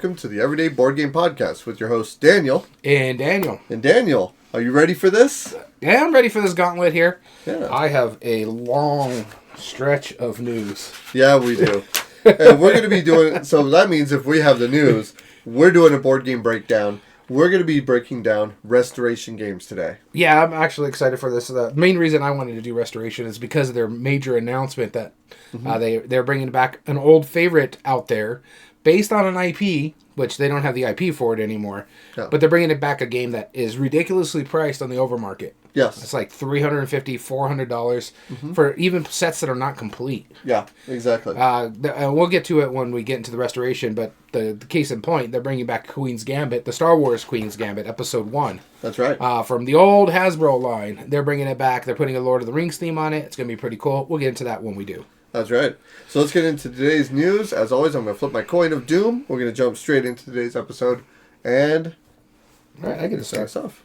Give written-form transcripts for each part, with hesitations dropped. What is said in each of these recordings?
welcome to the Everyday Board Game Podcast with your host, Daniel. And Daniel. And Daniel, are you ready for this? Yeah, I'm ready for this gauntlet here. Yeah. I have a long stretch of news. Yeah, we do. And we're going to be doing, so that means if we have the news, we're doing a board game breakdown. We're going to be breaking down restoration games today. Yeah, I'm actually excited for this. The main reason I wanted to do restoration is because of their major announcement that they're bringing back an old favorite out there based on an IP, which they don't have the IP for it anymore. No. But they're bringing it back a game that is ridiculously priced on the overmarket. Yes. It's like $350, $400 for even sets that are not complete. Yeah, exactly. We'll get to it when we get into the restoration, but the case in point, they're bringing back Queen's Gambit, the Star Wars Queen's Gambit, Episode 1. That's right. From the old Hasbro line. They're bringing it back. They're putting a Lord of the Rings theme on it. It's going to be pretty cool. We'll get into that when we do. That's right. So let's get into today's news. As always, I'm going to flip my coin of doom. We're going to jump straight into today's episode. And all right, I get to start us off.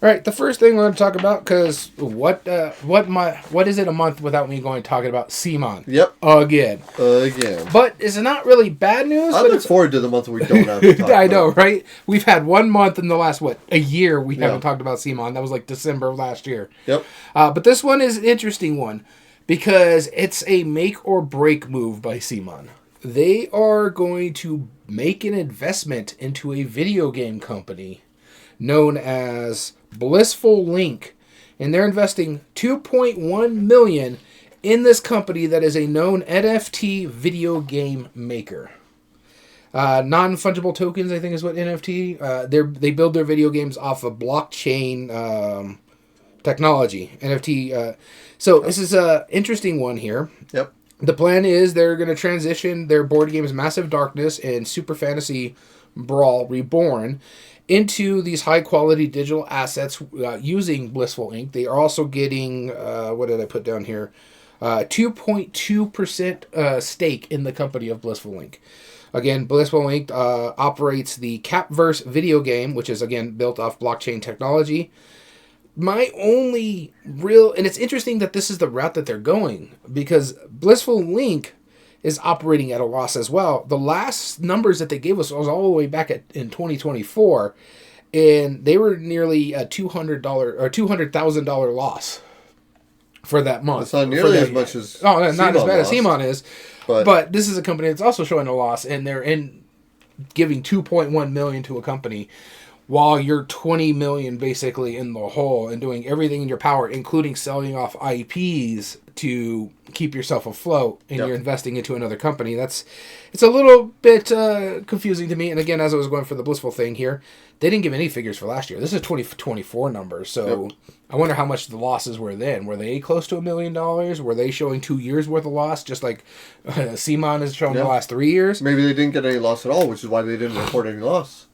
All right, the first thing I want to talk about, because what is it a month without me talking about CMON? Yep. Again. But it's not really bad news. I look forward to the month we don't have to talk I know, right? We've had 1 month in the last, a year we haven't talked about CMON. That was like December of last year. Yep. But this one is an interesting one because it's a make or break move by CMON. They are going to make an investment into a video game company known as Blissful Link, and they're investing $2.1 million in this company that is a known NFT video game maker. Non-fungible tokens, I think, is what NFT. They build their video games off of blockchain technology. NFT. So this is an interesting one here. Yep. The plan is they're going to transition their board games Massive Darkness and Super Fantasy Brawl Reborn into these high-quality digital assets using Blissful Inc. They are also getting, what did I put down here? 2.2% stake in the company of Blissful Inc. Again, Blissful Inc. Operates the Capverse video game, which is, again, built off blockchain technology. My only and it's interesting that this is the route that they're going, because Blissful Link is operating at a loss as well. The last numbers that they gave us was all the way back in 2024, and they were nearly a $200,000 loss for that month. It's not nearly as much as not as bad lost, as CMON is, but this is a company that's also showing a loss, and they're giving $2.1 million to a company while you're $20 million basically in the hole and doing everything in your power, including selling off IPs to keep yourself afloat, and you're investing into another company. It's a little bit confusing to me. And again, as I was going for the Blissful thing here, they didn't give any figures for last year. This is 2024 numbers, so I wonder how much the losses were then. Were they close to $1 million? Were they showing 2 years worth of loss, just like CMON is showing the last 3 years? Maybe they didn't get any loss at all, which is why they didn't report any loss.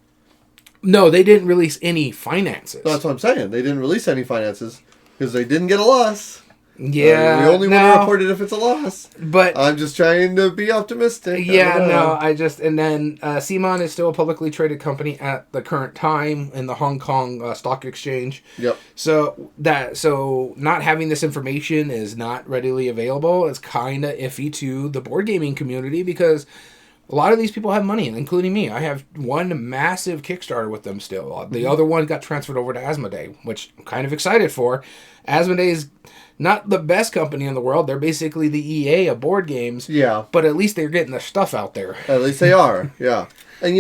No, they didn't release any finances. That's what I'm saying. They didn't release any finances because they didn't get a loss. Yeah, we only want to report it if it's a loss. But I'm just trying to be optimistic. And then CMON is still a publicly traded company at the current time in the Hong Kong Stock Exchange. Yep. So not having this information is not readily available. It's kind of iffy to the board gaming community because a lot of these people have money, including me. I have one massive Kickstarter with them still. The other one got transferred over to Asmodee, which I'm kind of excited for. Asmodee is not the best company in the world. They're basically the EA of board games. Yeah. But at least they're getting their stuff out there. At least they are, yeah. And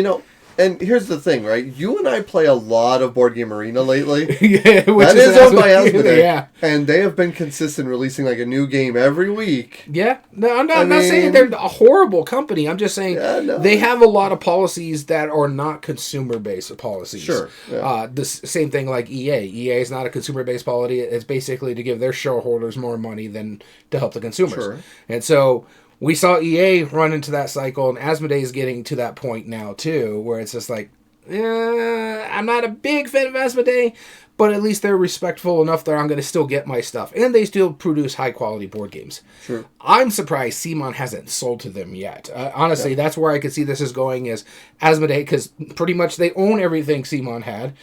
and here's the thing, right? You and I play a lot of Board Game Arena lately. Which that is owned by Asmodee. Yeah. And they have been consistent releasing like a new game every week. Yeah. No, I'm not saying they're a horrible company. I'm just saying they have a lot of policies that are not consumer-based policies. Sure. Yeah. The same thing like EA. EA is not a consumer-based policy. It's basically to give their shareholders more money than to help the consumers. Sure. And so we saw EA run into that cycle, and Asmodee is getting to that point now, too, where it's just like, I'm not a big fan of Asmodee, but at least they're respectful enough that I'm going to still get my stuff. And they still produce high-quality board games. Sure. I'm surprised CMON hasn't sold to them yet. Honestly, that's where I could see this is going, is Asmodee, because pretty much they own everything CMON had.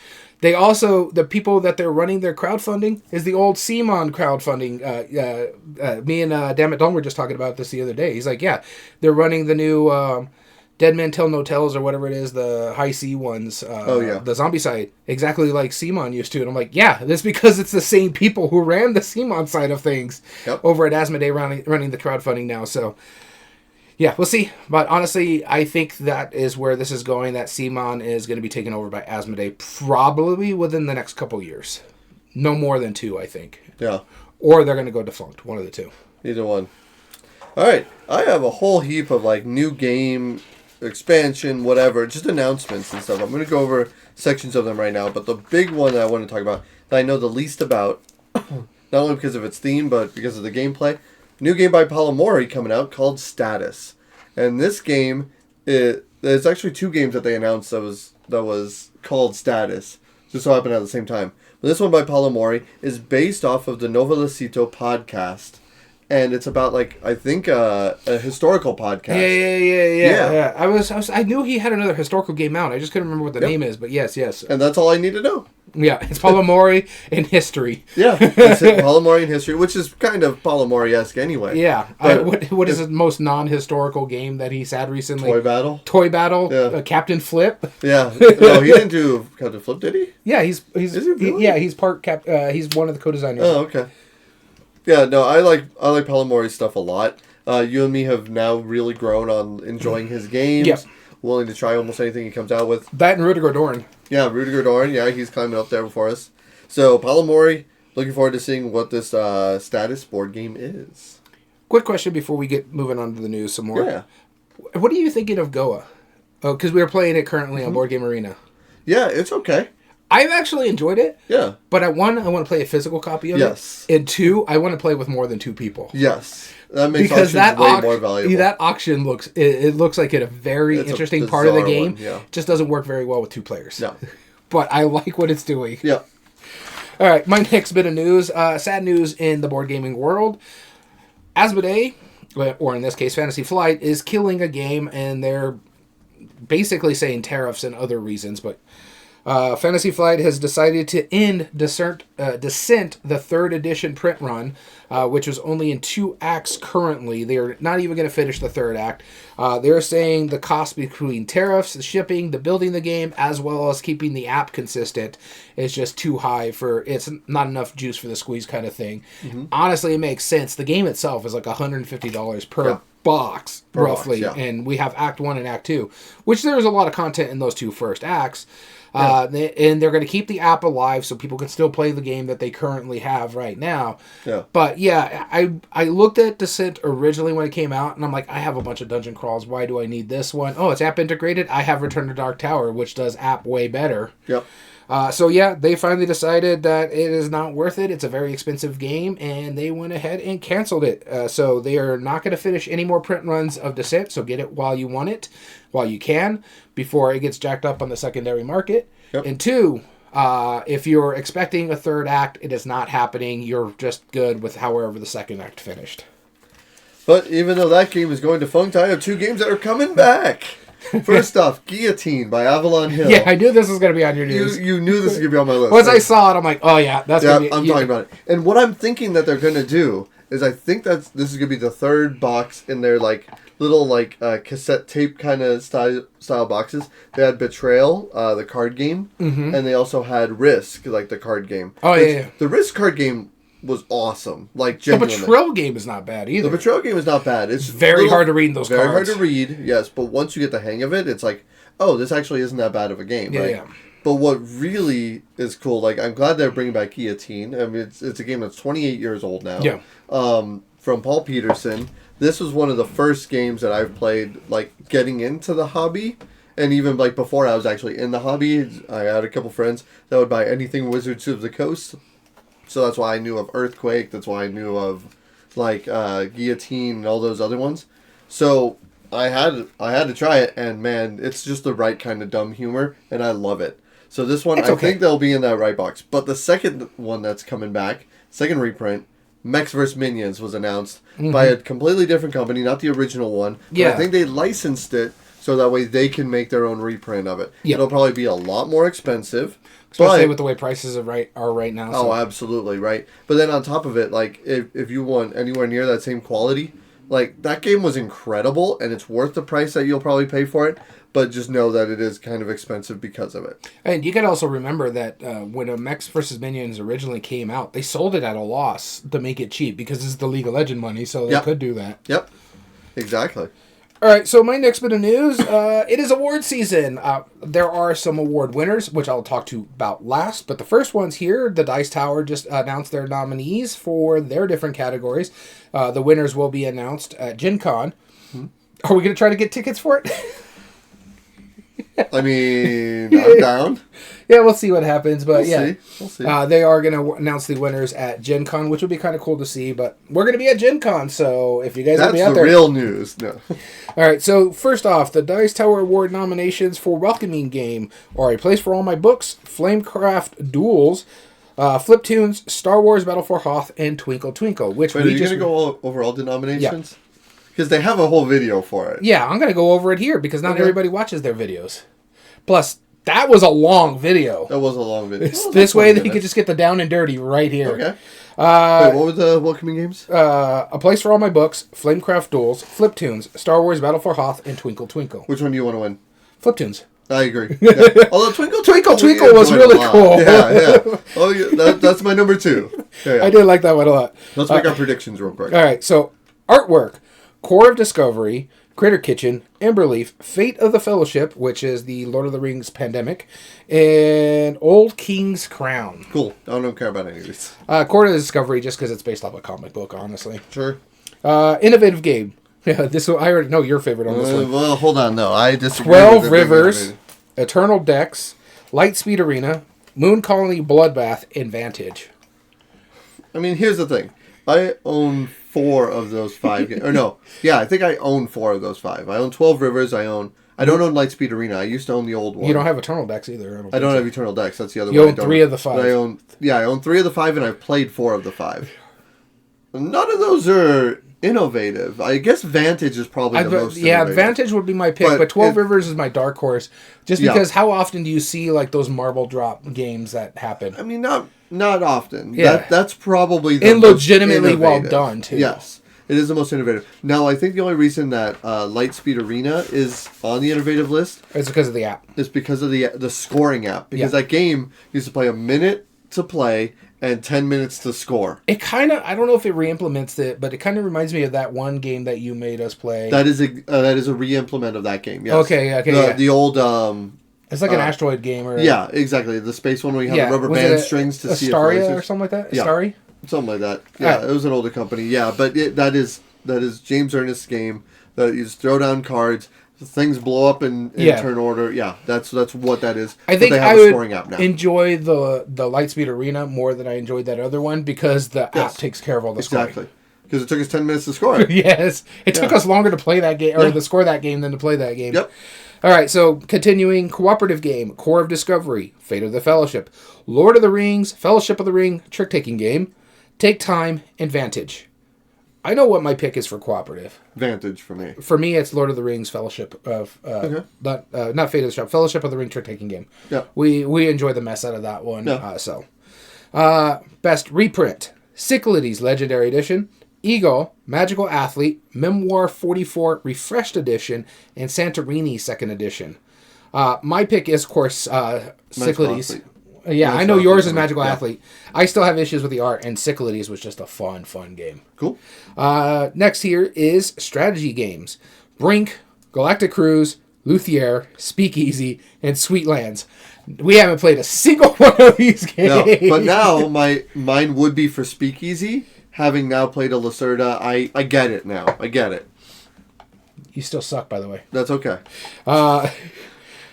They also, the people that they're running their crowdfunding is the old CMON crowdfunding. Me and Dammit Don were just talking about this the other day. He's like, yeah, they're running the new Dead Men Tell No Tales or whatever it is, the high C ones. The zombie side, exactly like CMON used to. And I'm like, yeah, that's because it's the same people who ran the CMON side of things over at Asmodee running the crowdfunding now. So, yeah, we'll see. But honestly, I think that is where this is going. That CMON is going to be taken over by Asmodee probably within the next couple years. No more than 2, I think. Yeah. Or they're going to go defunct. One of the 2. Either one. All right. I have a whole heap of like new game expansion, whatever, just announcements and stuff. I'm going to go over sections of them right now, but the big one that I want to talk about, that I know the least about, not only because of its theme, but because of the gameplay, new game by Palomori coming out called Status. And this game, there's actually 2 games that they announced that was called Status, just so happened at the same time. But this one by Palomori is based off of the Novelicito podcast. And it's about, like, I think a historical podcast. Yeah. I knew he had another historical game out. I just couldn't remember what the name is, but yes. And that's all I need to know. Yeah, it's Palomori in history. Yeah, that's it. Palomori in history, which is kind of Palomori-esque anyway. Yeah. What is the most non-historical game that he's had recently? Toy Battle. Yeah. Captain Flip. Yeah. No, he didn't do Captain Flip, did he? Yeah, he's really? He's part he's one of the co-designers. Oh, okay. Yeah, no, I like Palomori's stuff a lot. You and me have now really grown on enjoying his games. Yep. Willing to try almost anything he comes out with. That and Rudiger Dorn. Yeah, Rudiger Dorn. Yeah, he's climbing up there before us. So, Palomori, looking forward to seeing what this Status board game is. Quick question before we get moving on to the news some more. Yeah. What are you thinking of Goa? Oh, because we are playing it currently on Board Game Arena. Yeah, it's okay. I've actually enjoyed it. Yeah. But I want to play a physical copy of it. And 2, I want to play with more than 2 people. Yes. That makes auctions way more valuable. That auction looks like a very interesting part of the game. Yeah. Just doesn't work very well with 2 players. No. But I like what it's doing. Yeah. All right, my next bit of news, sad news in the board gaming world. Asmodee, or in this case Fantasy Flight, is killing a game, and they're basically saying tariffs and other reasons, but Fantasy Flight has decided to end Descent, the 3rd edition print run, which was only in 2 acts currently. They're not even going to finish the 3rd act. They're saying the cost between tariffs, the shipping, the building the game, as well as keeping the app consistent is just too high it's not enough juice for the squeeze kind of thing. Mm-hmm. Honestly, it makes sense. The game itself is like $150 per box, roughly, and we have Act 1 and Act 2, which there's a lot of content in those 2 first acts. And they're going to keep the app alive so people can still play the game that they currently have right now. Yeah. But yeah, I looked at Descent originally when it came out, and I'm like, I have a bunch of dungeon crawls. Why do I need this one? Oh, it's app integrated. I have Return to Dark Tower, which does app way better. Yep. So yeah, they finally decided that it is not worth it. It's a very expensive game, and they went ahead and canceled it. So they are not going to finish any more print runs of Descent, so get it while you want it, while you can, before it gets jacked up on the secondary market. Yep. And 2, if you're expecting a 3rd act, it is not happening. You're just good with however the 2nd act finished. But even though that game is going defunct, I have 2 games that are coming back. First off, Guillotine by Avalon Hill. Yeah, I knew this was going to be on your news. You knew this was going to be on my list. Once I saw it, I'm like, oh yeah, that's going to be... I'm talking about it. And what I'm thinking that they're going to do is I think this is going to be the 3rd box in their like little like cassette tape kind of style boxes. They had Betrayal, the card game, and they also had Risk, like the card game. Oh, yeah. The Risk card game was awesome. Like, genuinely. The Betrayal game is not bad either. The Betrayal game is not bad. It's very hard to read in those cards. Very hard to read, yes. But once you get the hang of it, it's like, oh, this actually isn't that bad of a game, right? Yeah. But what really is cool, like, I'm glad they're bringing back Guillotine. I mean, it's a game that's 28 years old now. Yeah. From Paul Peterson. This was one of the first games that I've played, like, getting into the hobby. And even, like, before I was actually in the hobby, I had a couple friends that would buy anything Wizards of the Coast. So that's why I knew of Earthquake. That's why I knew of, like, Guillotine and all those other ones. So I had to try it, and, man, it's just the right kind of dumb humor, and I love it. So this one, I think they'll be in that right box. But the second one that's coming back, second reprint, Mechs vs. Minions was announced by a completely different company, not the original one. Yeah. But I think they licensed it so that way they can make their own reprint of it. Yep. It'll probably be a lot more expensive. Especially with the way prices are right now. So. Oh, absolutely, right. But then on top of it, like, if you want anywhere near that same quality, Like, that game was incredible, and it's worth the price that you'll probably pay for it, but just know that it is kind of expensive because of it. And you can also remember that when Mechs vs. Minions originally came out, they sold it at a loss to make it cheap because it's the League of Legends money, so they could do that. Yep, exactly. All right, so my next bit of news, it is award season. There are some award winners, which I'll talk to about last, but the first ones here, the Dice Tower just announced their nominees for their different categories. The winners will be announced at Gen Con. Are we going to try to get tickets for it? I mean, I'm down. Yeah, we'll see what happens, but we'll see. They are going to announce the winners at Gen Con, which would be kind of cool to see, but we're going to be at Gen Con, so if you guys will be out there... That's the real news. No. All right, so first off, the Dice Tower Award nominations for Welcoming Game are A Place for All My Books, Flamecraft Duels, Fliptoons, Star Wars Battle for Hoth, and Twinkle Twinkle, which Wait, are you going to go over all denominations? Yeah. Because they have a whole video for it. Yeah, I'm going to go over it here because not everybody watches their videos. Plus, that was a long video. That was a long video. This way they could just get the down and dirty right here. Okay. Wait, what were the welcoming games? A Place for All My Books, Flamecraft Duels, Fliptoons, Star Wars Battle for Hoth, and Twinkle Twinkle. Which one do you want to win? Fliptoons. I agree. Yeah. Although Twinkle Twinkle was really cool. Yeah. Oh, yeah, that's my number 2. Yeah. I did like that one a lot. Let's make our predictions real quick. All right, so artwork, Core of Discovery, Critter Kitchen, Emberleaf, Fate of the Fellowship, which is the Lord of the Rings Pandemic, and Old King's Crown. Cool. I don't care about any of these. Core of Discovery, just because it's based off a comic book, honestly. Sure. Innovative game. Yeah, I already know your favorite on this one. Well, hold on. No, I disagree. 12 Rivers, Eternal Decks, Lightspeed Arena, Moon Colony Bloodbath, and Vantage. I mean, here's the thing. I own 4 of those 5 games. Or no. Yeah, I think I own 4 of those 5. I own 12 Rivers. I don't own Lightspeed Arena. I used to own the old one. You don't have Eternal Decks either. I don't have Eternal Decks. That's the other one. You own 3 of the 5. I own 3 of the 5, and I've played 4 of the 5. None of those are innovative. I guess Vantage is probably the most innovative. Vantage would be my pick, but 12 Rivers is my dark horse. Just because how often do you see like those marble drop games that happen? I mean, not often. Yeah. That's probably the and legitimately well done, too. Yes. It is the most innovative. Now, I think the only reason that Lightspeed Arena is on the innovative list is because of the app. It's because of the scoring app. Because that game used to play a minute to play and 10 minutes to score. It kind of, I don't know if it re-implements it, but it kind of reminds me of that one game that you made us play. That is a re-implement of that game, yes. Okay. The old... it's like an asteroid game. Or yeah, exactly. The space one where you have the rubber band strings to see Astaria or something like that? Yeah. Something like that. Yeah, It was an older company. Yeah, but that is James Ernest's game. That you just throw down cards, things blow up in turn order. Yeah, that's what that is. I think I would enjoy the Lightspeed Arena more than I enjoyed that other one because the app takes care of all the scoring. Exactly. Because it took us 10 minutes to score it. Yes. It took us longer to play that game, or to score that game than to play that game. Yep. All right, so continuing cooperative game, Core of Discovery, Fate of the Fellowship, Lord of the Rings, Fellowship of the Ring, trick-taking game, Take Time, and Vantage. I know what my pick is for cooperative. Vantage for me. For me, it's Lord of the Rings, Fellowship of not Fate of the Shop, Fellowship of the Ring, trick-taking game. Yeah. We enjoy the mess out of that one. Yeah. Best reprint, Cyclades Legendary Edition, Eagle, Magical Athlete, Memoir 44 Refreshed Edition, and Santorini 2nd Edition. My pick is, of course, Cyclades. Yeah, I know yours is Magical Athlete. I still have issues with the art, and Cyclades was just a fun game. Cool. Next here is strategy games. Brink, Galactic Cruise, Luthier, Speakeasy, and Sweetlands. We haven't played a single one of these games. No, but now mine would be for Speakeasy. Having now played a Lacerda, I get it now. I get it. You still suck, by the way. That's okay.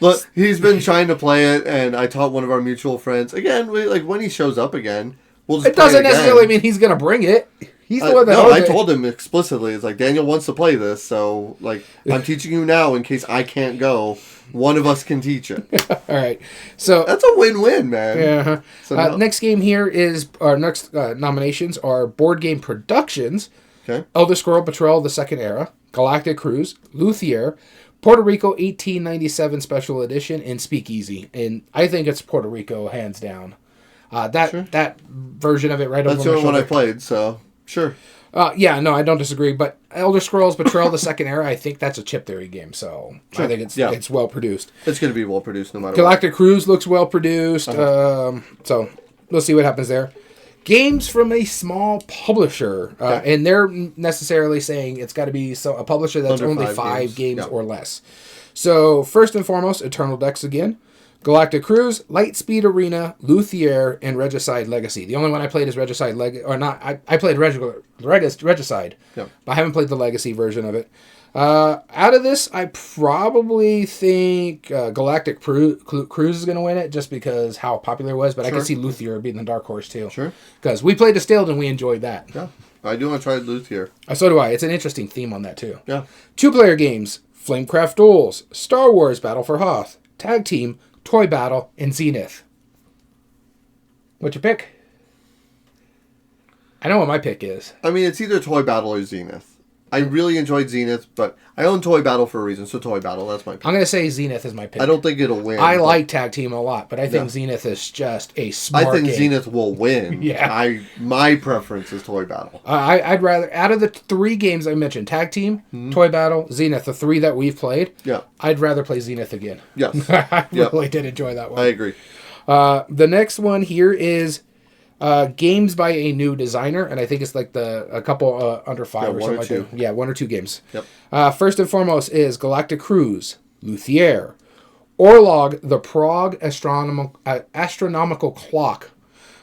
Look, he's been trying to play it, and I taught one of our mutual friends. Again, when he shows up again, we'll just play it doesn't necessarily mean he's going to bring it. He's the one that No, I told him explicitly. It's like, Daniel wants to play this, so I'm teaching you now in case I can't go. One of us can teach it. All right. So that's a win-win, man. Yeah. So next game here is our next nominations are Board Game Productions, Elder Scrolls Betrayal: The Second Era, Galactic Cruise, Luthier, Puerto Rico 1897 Special Edition, and Speakeasy. And I think it's Puerto Rico hands down. That version of it right over my shoulder. That's the only one I played, so sure. Yeah, no, I don't disagree. But Elder Scrolls Betrayal: The Second Era, I think that's a chip theory game, so sure. I think it's well produced. It's going to be well produced no matter Galactic what. Cruise looks well produced, so we'll see what happens there. Games from a small publisher, and they're necessarily saying it's got to be a publisher that's only 5 games or less. So first and foremost, Eternal Decks again. Galactic Cruise, Lightspeed Arena, Luthier, and Regicide Legacy. The only one I played is Regicide Legacy, or not. I played Regicide, but I haven't played the Legacy version of it. Out of this, I probably think Galactic Cruise is going to win it, just because how popular it was. But I can see Luthier being the dark horse too. Sure. Because we played Distilled and we enjoyed that. Yeah, I do want to try Luthier. So do I. It's an interesting theme on that too. Yeah. 2-player games: Flamecraft Duels, Star Wars Battle for Hoth, Tag Team, Toy Battle, and Zenith. What's your pick? I know what my pick is. I mean, it's either Toy Battle or Zenith. I really enjoyed Zenith, but I own Toy Battle for a reason, so Toy Battle, that's my pick. I'm going to say Zenith is my pick. I don't think it'll win. I like Tag Team a lot, but I think Zenith is just a smart game. I think Zenith will win. Yeah. My preference is Toy Battle. I'd rather, out of the 3 games I mentioned, Tag Team, Toy Battle, Zenith, the 3 that we've played, I'd rather play Zenith again. Yes. I really did enjoy that one. I agree. The next one here is games by a new designer, and I think it's like a couple under 5 or something like that. Yeah, 1 or 2 games. Yep. First and foremost is Galactic Cruise, Luthier, Orlog, the Prague Astronomical Clock,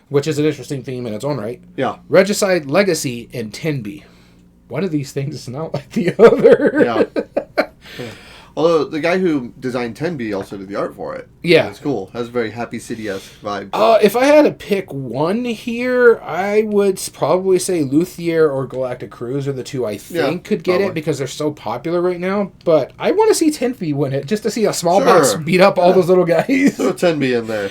which is an interesting theme in its own right. Yeah. Regicide Legacy, and Tenby. One of these things is not like the other. Yeah. Although the guy who designed Tenby also did the art for it. Yeah. It's cool. Has a very Happy City-esque vibe. If I had to pick one here, I would probably say Luthier or Galactic Cruise are the 2 I think could get it, because they're so popular right now. But I want to see Tenby win it, just to see a small box beat up all those little guys. Throw Tenby in there.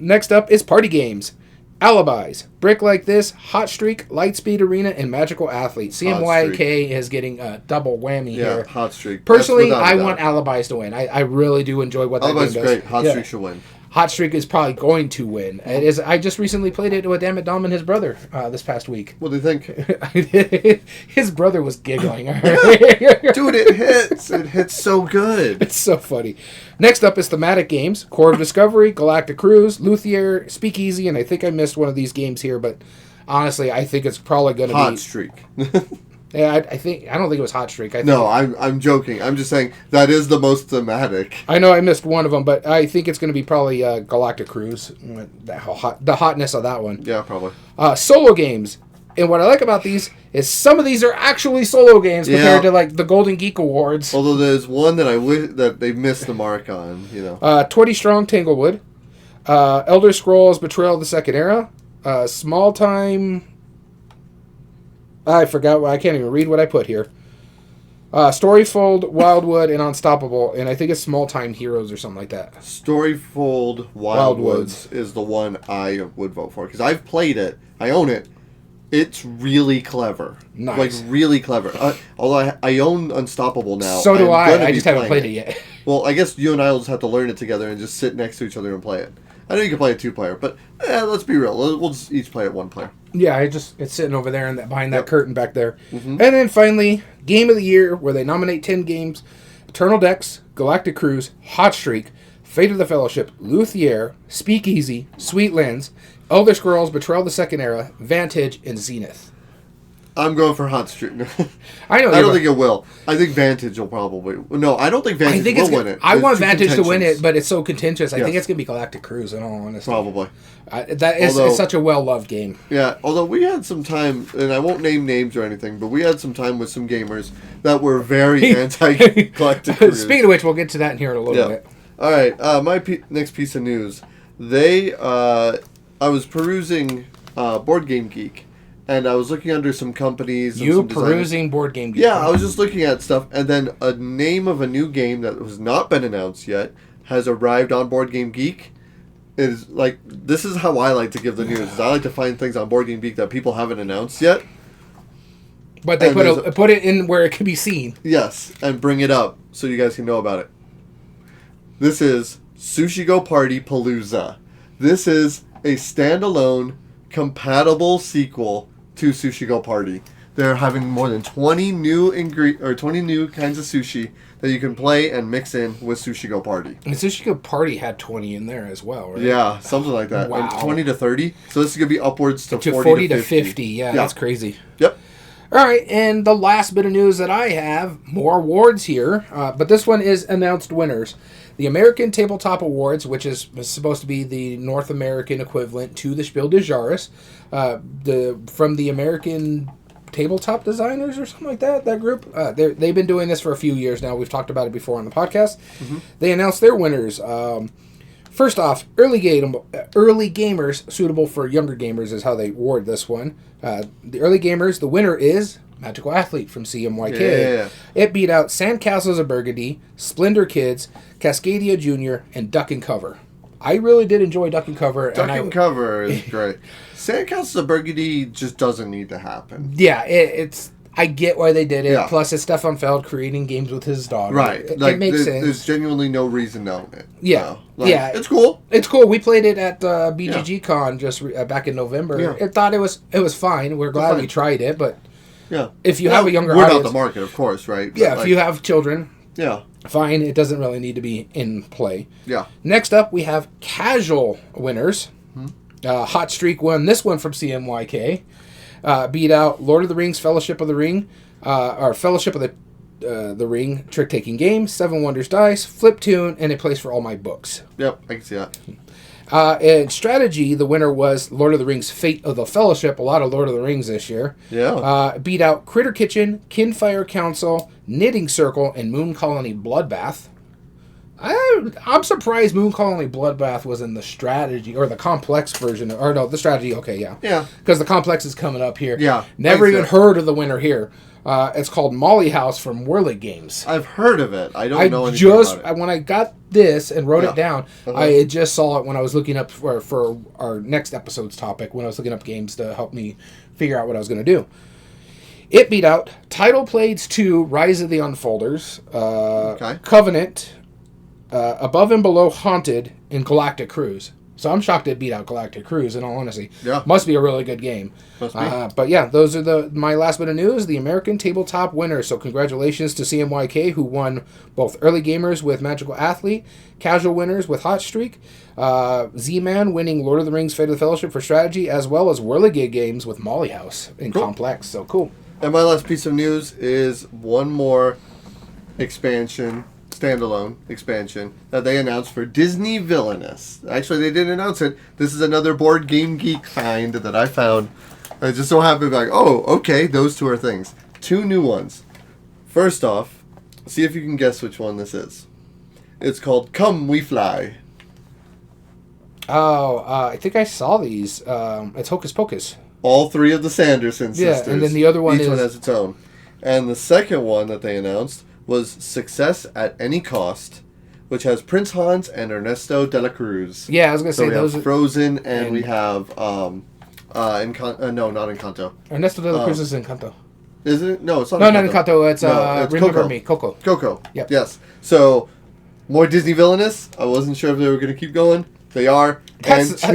Next up is party games. Alibis, Brick Like This, Hot Streak, Lightspeed Arena, and Magical Athlete. CMYK is getting a double whammy here. Yeah, Hot Streak. Personally, I want Alibis to win. I really do enjoy what that game does. Alibis is great. Hot Streak should win. Hot Streak is probably going to win. It is. I just recently played it with Dammit Dom and his brother this past week. What do you think? His brother was giggling. Dude, it hits. It hits so good. It's so funny. Next up is thematic games. Core of Discovery, Galactic Cruise, Luthier, Speakeasy, and I think I missed one of these games here, but honestly, I think it's probably going to be... Hot Streak. Yeah, I don't think it was Hot Streak. I'm joking. I'm just saying that is the most thematic. I know I missed one of them, but I think it's going to be probably Galactic Cruise. The hotness of that one. Yeah, probably. Solo games. And what I like about these is some of these are actually solo games compared to like the Golden Geek Awards. Although there's one that I wish that they missed the mark on, 20 Strong Tanglewood, Elder Scrolls Betrayal: The Second Era, Small Time... I forgot. I can't even read what I put here. Storyfold, Wildwood, and Unstoppable, and I think it's Small Time Heroes or something like that. Storyfold, Wildwoods is the one I would vote for, because I've played it. I own it. It's really clever. Nice. Like, really clever. Although I own Unstoppable now. So do I just haven't played it yet. Well, I guess you and I will just have to learn it together and just sit next to each other and play it. I know you can play a 2-player, but let's be real. We'll just each play it 1 player. Yeah, it's sitting over there behind that curtain back there. Mm-hmm. And then finally, Game of the Year, where they nominate 10 games: Eternal Decks, Galactic Cruise, Hot Streak, Fate of the Fellowship, Luthier, Speakeasy, Sweetlands, Elder Scrolls Betrayal: The Second Era, Vantage, and Zenith. I'm going for Hot Streak. I don't think it will. I think Vantage will probably... No, I don't think Vantage will win it. I want Vantage to win it, but it's so contentious. I think it's going to be Galactic Cruise, in all honesty. Probably. It's such a well-loved game. Yeah, although we had some time, and I won't name names or anything, but we had some time with some gamers that were very anti-Galactic Cruise. Speaking of which, we'll get to that in here in a little bit. All right, my next piece of news. I was perusing Board Game Geek, and I was looking under some companies. You perusing Board Game Geek? Yeah, I was just looking at stuff, and then a name of a new game that has not been announced yet has arrived on Board Game Geek. Is like, this is how I like to give the news. Is I like to find things on Board Game Geek that people haven't announced yet. But they put it in where it can be seen. Yes, and bring it up so you guys can know about it. This is Sushi Go Party Palooza. This is a standalone, compatible sequel to Sushi Go Party. They're having more than 20 new 20 new kinds of sushi that you can play and mix in with Sushi Go Party. And Sushi Go Party had 20 in there as well, right? Yeah, something like that. Wow. And 20 to 30. So this is going to be upwards to 40 to 50. Yeah, that's crazy. Yep. All right, and the last bit of news that I have, more awards here, but this one is announced winners. The American Tabletop Awards, which is supposed to be the North American equivalent to the Spiel des Jahres, from the American Tabletop Designers or something like that group. They've been doing this for a few years now. We've talked about it before on the podcast. Mm-hmm. They announced their winners. First off, early gamers, suitable for younger gamers is how they award this one. The early gamers, the winner is Magical Athlete from CMYK. Yeah. It beat out Sandcastles of Burgundy, Splendor Kids, Cascadia Jr., and Duck and Cover. I really did enjoy Duck and Cover. Duck and Cover is great. Sandcastles of Burgundy just doesn't need to happen. Yeah, it's... I get why they did it. Yeah. Plus, it's Stefan Feld creating games with his dog. Right. It makes sense. There's genuinely no reason to own it. Yeah. Yeah. It's cool. It's cool. We played it at BGG Con just back in November. Yeah. I thought it was fine. We're glad we tried it, but if you have a younger audience... We're not the market, of course, right? But if you have children... Yeah. Fine. It doesn't really need to be in play. Yeah. Next up, we have casual winners. Hot Streak won this one from CMYK. Beat out Lord of the Rings, Fellowship of the Ring, or Fellowship of the Ring, trick-taking game, Seven Wonders Dice, Flip Tune, and a place for all my books. Yep, I can see that. And strategy, the winner was Lord of the Rings, Fate of the Fellowship, a lot of Lord of the Rings this year. Yeah. Beat out Critter Kitchen, Kinfire Council, Knitting Circle, and Moon Colony Bloodbath. I'm surprised Moon Colony Bloodbath was in the strategy, or the complex version, or no, the strategy, okay, yeah. Yeah. Because the complex is coming up here. Yeah. Never even heard of the winner here. It's called Molly House from Whirlig Games. I've heard of it. I don't know anything about it. When I got this and wrote it down, I just saw it when I was looking up for our next episode's topic, when I was looking up games to help me figure out what I was going to do. It beat out Tidal Blades 2, Rise of the Unfolders, Covenant, Above and Below Haunted, and Galactic Cruise. So I'm shocked it beat out Galactic Cruise, in all honesty. Yeah. Must be a really good game. Must be. But yeah, those are my last bit of news. The American Tabletop winners. So congratulations to CMYK, who won both early gamers with Magical Athlete, casual winners with Hot Streak, Z-Man winning Lord of the Rings, Fate of the Fellowship for strategy, as well as Whirligig Games with Molly House in Complex. So cool. And my last piece of news is one more standalone expansion that they announced for Disney Villainous. Actually, they didn't announce it. This is another Board Game Geek find that I found. I just so happened to be like, oh, okay, those two are things. Two new ones. First off, see if you can guess which one this is. It's called Come We Fly. Oh, I think I saw these. It's Hocus Pocus. All three of the Sanderson sisters. Yeah, and then the other one Each one has its own. And the second one that they announced was Success at Any Cost, which has Prince Hans and Ernesto de la Cruz. Yeah, I was going to say those. We have Frozen, and we have no, not Encanto. Ernesto de la Cruz is Encanto. Is it? No, it's not. No, not Encanto. It's Remember Coco. Me, Coco. Coco. Yep. Yes. So more Disney Villainous. I wasn't sure if they were going to keep going. They are. That's a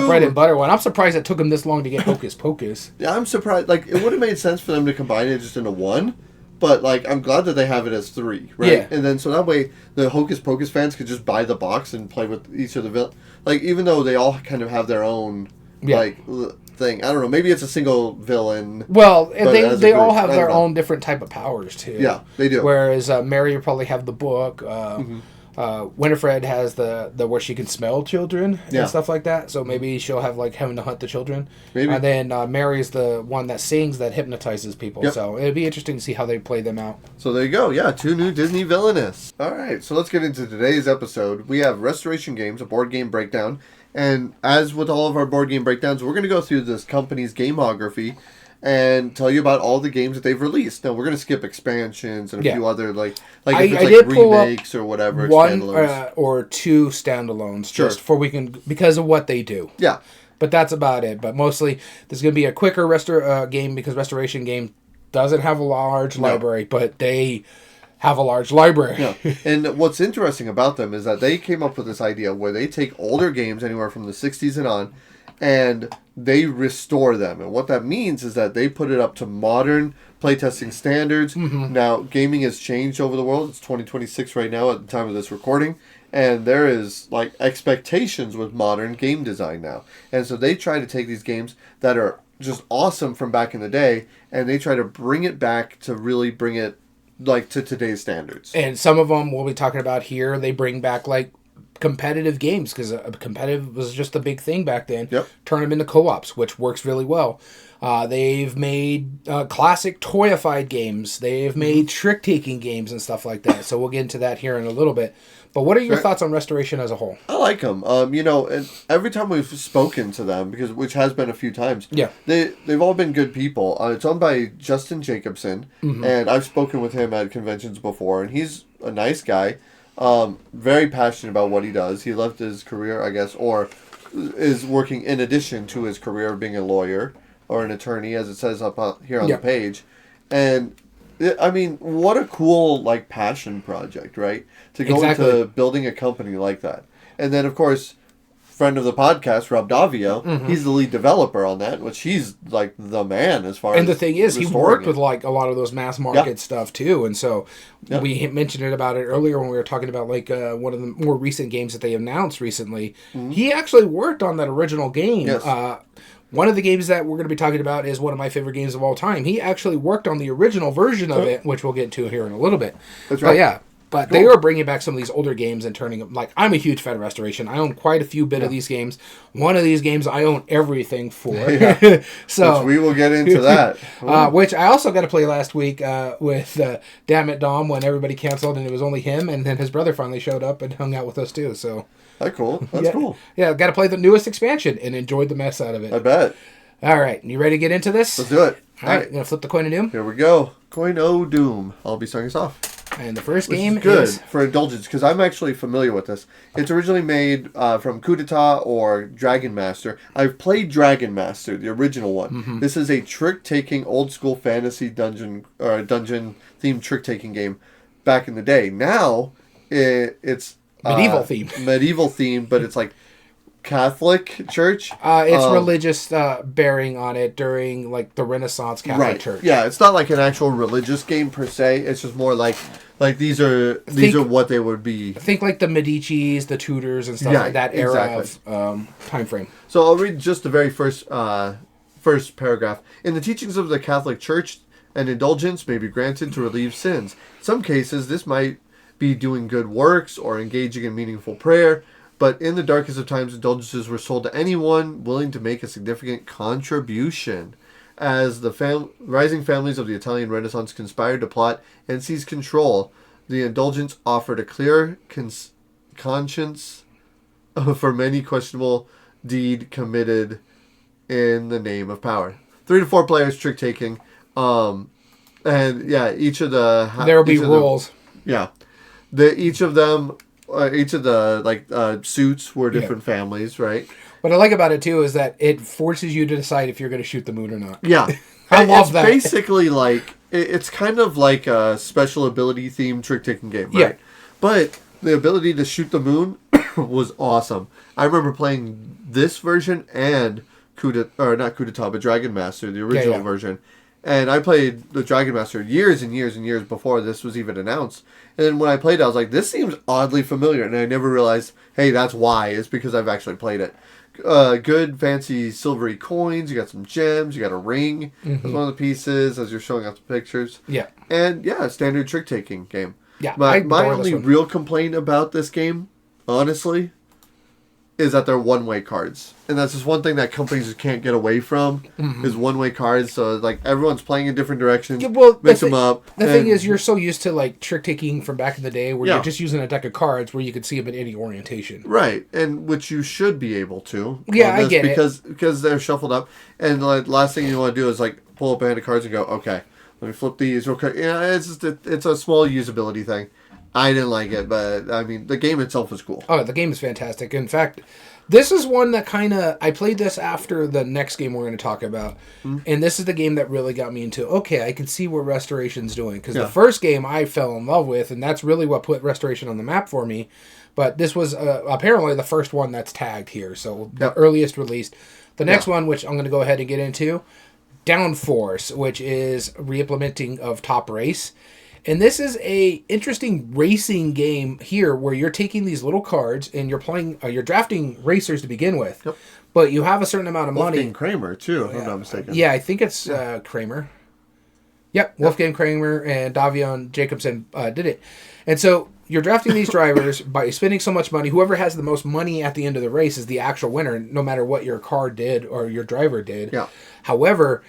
bread and butter one. I'm surprised it took them this long to get Hocus Pocus. Yeah, I'm surprised. Like, it would have made sense for them to combine it just into one. But, like, I'm glad that they have it as three, right? Yeah. And then, so that way, the Hocus Pocus fans could just buy the box and play with each of the villains. Like, even though they all kind of have their own, thing. I don't know. Maybe it's a single villain. Well, they all have their own different type of powers, too. Yeah, they do. Whereas Mary will probably have the book. Winifred has the where she can smell children and stuff like that. So maybe she'll have like having to hunt the children. Maybe. And then Mary's the one that sings that hypnotizes people. Yep. So it'd be interesting to see how they play them out. So there you go. Yeah, two new Disney Villainous. All right, so let's get into today's episode. We have Restoration Games, a board game breakdown. And as with all of our board game breakdowns, we're going to go through this company's gameography and tell you about all the games that they've released. Now, we're going to skip expansions and a few other, like if it's like remakes or whatever. One or two standalones, just because of what they do. Yeah. But that's about it. But mostly, there's going to be a quicker game because Restoration Game doesn't have a large library, but they have a large library. Yeah. And what's interesting about them is that they came up with this idea where they take older games, anywhere from the 60s and on, and they restore them. And what that means is that they put it up to modern playtesting standards. Now, gaming has changed over the world. It's 2026 right now at the time of this recording. And there is, like, expectations with modern game design now. And so they try to take these games that are just awesome from back in the day, and they try to bring it back to really bring it, like, to today's standards. And some of them we'll be talking about here, they bring back, like, competitive games, because competitive was just a big thing back then. Yep. Turn them into co-ops, which works really well. They've made classic toyified games. They've made trick-taking games and stuff like that. So we'll get into that here in a little bit. But what are your thoughts on Restoration as a whole? I like them. And every time we've spoken to them, which has been a few times, they've all been good people. It's owned by Justin Jacobson, and I've spoken with him at conventions before, and he's a nice guy, very passionate about what he does. He left his career, I guess, or is working in addition to his career of being a lawyer or an attorney, as it says up here on the page. And I mean, what a cool, like, passion project, right? To go into building a company like that. And then, of course, friend of the podcast, Rob Davio, he's the lead developer on that, which he's, like, the man as far as... And the thing is, he worked with, like, a lot of those mass market stuff, too. And so we mentioned about it earlier when we were talking about, like, one of the more recent games that they announced recently. He actually worked on that original game. Yes. One of the games that we're going to be talking about is one of my favorite games of all time. He actually worked on the original version of it, which we'll get to here in a little bit. That's right. But they are bringing back some of these older games and turning them... Like, I'm a huge fan of Restoration. I own quite a few of these games. One of these games I own everything for. So which we will get into that. Which I also got to play last week with Damn It Dom when everybody canceled and it was only him. And then his brother finally showed up and hung out with us too. So... That's cool. That's cool. Yeah, got to play the newest expansion and enjoyed the mess out of it. I bet. All right, you ready to get into this? Let's do it. All right, going to flip the coin of doom? Here we go. Coin o' doom. I'll be starting us off. And the first game is good for indulgence, because I'm actually familiar with this. It's originally made from Coup d'etat or Dragon Master. I've played Dragon Master, the original one. This is a trick-taking, old-school fantasy dungeon-themed trick-taking game back in the day. Now, it's... medieval theme. Medieval theme, but it's like Catholic church. It's religious bearing on it during, like, the Renaissance Catholic Church. Yeah, it's not like an actual religious game per se. It's just more like these are what they would be. Think like the Medicis, the Tudors, and stuff like that era of time frame. So I'll read just the very first paragraph. In the teachings of the Catholic Church, an indulgence may be granted to relieve sins. In some cases, this might be doing good works or engaging in meaningful prayer, but in the darkest of times, indulgences were sold to anyone willing to make a significant contribution. As the rising families of the Italian Renaissance conspired to plot and seize control, the indulgence offered a clear conscience for many questionable deed committed in the name of power. 3 to 4 players, trick-taking, and each of the... there will be rules. Each of the suits were different families, right? What I like about it too is that it forces you to decide if you're going to shoot the moon or not. Yeah, I love that. It's basically like it's kind of like a special ability themed trick taking game, right? Yeah. But the ability to shoot the moon was awesome. I remember playing this version and not Coup d'etat, but Dragon Master, the original version. And I played the Dragon Master years and years and years before this was even announced. And then when I played it, I was like, this seems oddly familiar. And I never realized, hey, that's why. It's because I've actually played it. Good, fancy, silvery coins. You got some gems. You got a ring. That's one of the pieces as you're showing off the pictures. Yeah. And, standard trick-taking game. Yeah, my only real complaint about this game, honestly, is that they're one-way cards. And that's just one thing that companies just can't get away from, is one-way cards. So, like, everyone's playing in different directions, mix them up. The thing is, you're so used to, like, trick-taking from back in the day where you're just using a deck of cards where you could see them in any orientation. Right, and which you should be able to. Yeah, I get it. Because they're shuffled up. And the last thing you want to do is, like, pull up a hand of cards and go, okay, let me flip these real quick. It's just it's a small usability thing. I didn't like it, but, I mean, the game itself is cool. Oh, the game is fantastic. In fact, this is one that I played this after the next game we're going to talk about. And this is the game that really got me into, okay, I can see what Restoration's doing. Because the first game I fell in love with, and that's really what put Restoration on the map for me. But this was apparently the first one that's tagged here. So the earliest released. The next one, which I'm going to go ahead and get into, Downforce, which is re-implementing of Top Race. And this is a interesting racing game here where you're taking these little cards and you're playing, you're drafting racers to begin with. Yep. But you have a certain amount of money. Wolfgang Kramer, too, if I'm not mistaken. Yeah, I think it's Kramer. Yep, Wolfgang Kramer and Davion Jacobson did it. And so you're drafting these drivers by spending so much money. Whoever has the most money at the end of the race is the actual winner, no matter what your car did or your driver did. Yeah. However,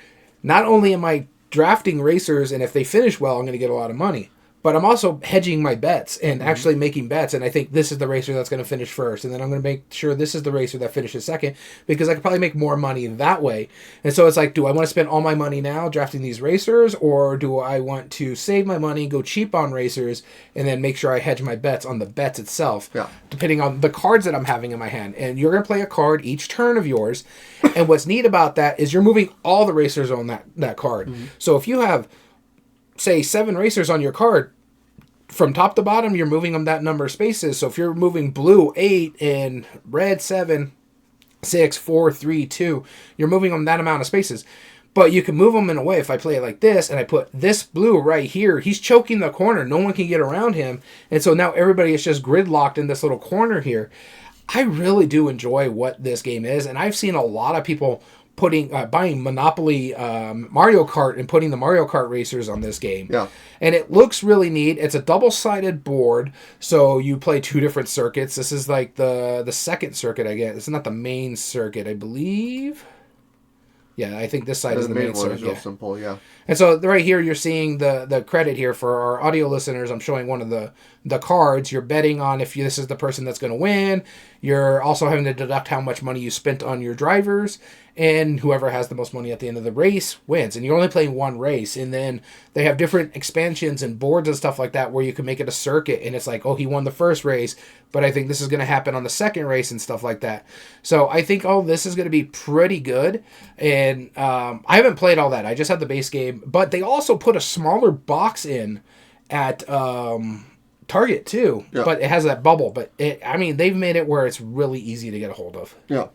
not only am I drafting racers, and if they finish well, I'm going to get a lot of money, but I'm also hedging my bets and actually making bets, and I think this is the racer that's going to finish first, and then I'm going to make sure this is the racer that finishes second, because I could probably make more money that way. And so it's like, do I want to spend all my money now drafting these racers, or do I want to save my money, go cheap on racers, and then make sure I hedge my bets on the bets itself, depending on the cards that I'm having in my hand. And you're going to play a card each turn of yours, and what's neat about that is you're moving all the racers on that card. So if you have, say, 7 racers on your card, from top to bottom, you're moving them that number of spaces. So if you're moving blue 8 and red 7, 6, 4, 3, 2, you're moving them that amount of spaces. But you can move them in a way, if I play it like this, and I put this blue right here, he's choking the corner. No one can get around him. And so now everybody is just gridlocked in this little corner here. I really do enjoy what this game is, and I've seen a lot of people buying Monopoly Mario Kart and putting the Mario Kart racers on this game. Yeah. And it looks really neat. It's a double-sided board, so you play 2 different circuits. This is like the second circuit, I guess. It's not the main circuit, I believe. Yeah, I think this side is the main circuit. Real simple, yeah. And so right here, you're seeing the credit here for our audio listeners. I'm showing one of the cards. You're betting on if this is the person that's going to win. You're also having to deduct how much money you spent on your drivers. And whoever has the most money at the end of the race wins. And you're only playing one race. And then they have different expansions and boards and stuff like that where you can make it a circuit. And it's like, oh, he won the first race, but I think this is going to happen on the second race and stuff like that. So I think all this is going to be pretty good. And I haven't played all that. I just had the base game. But they also put a smaller box in at Target too. Yeah. But it has that bubble. But they've made it where it's really easy to get a hold of. Yeah.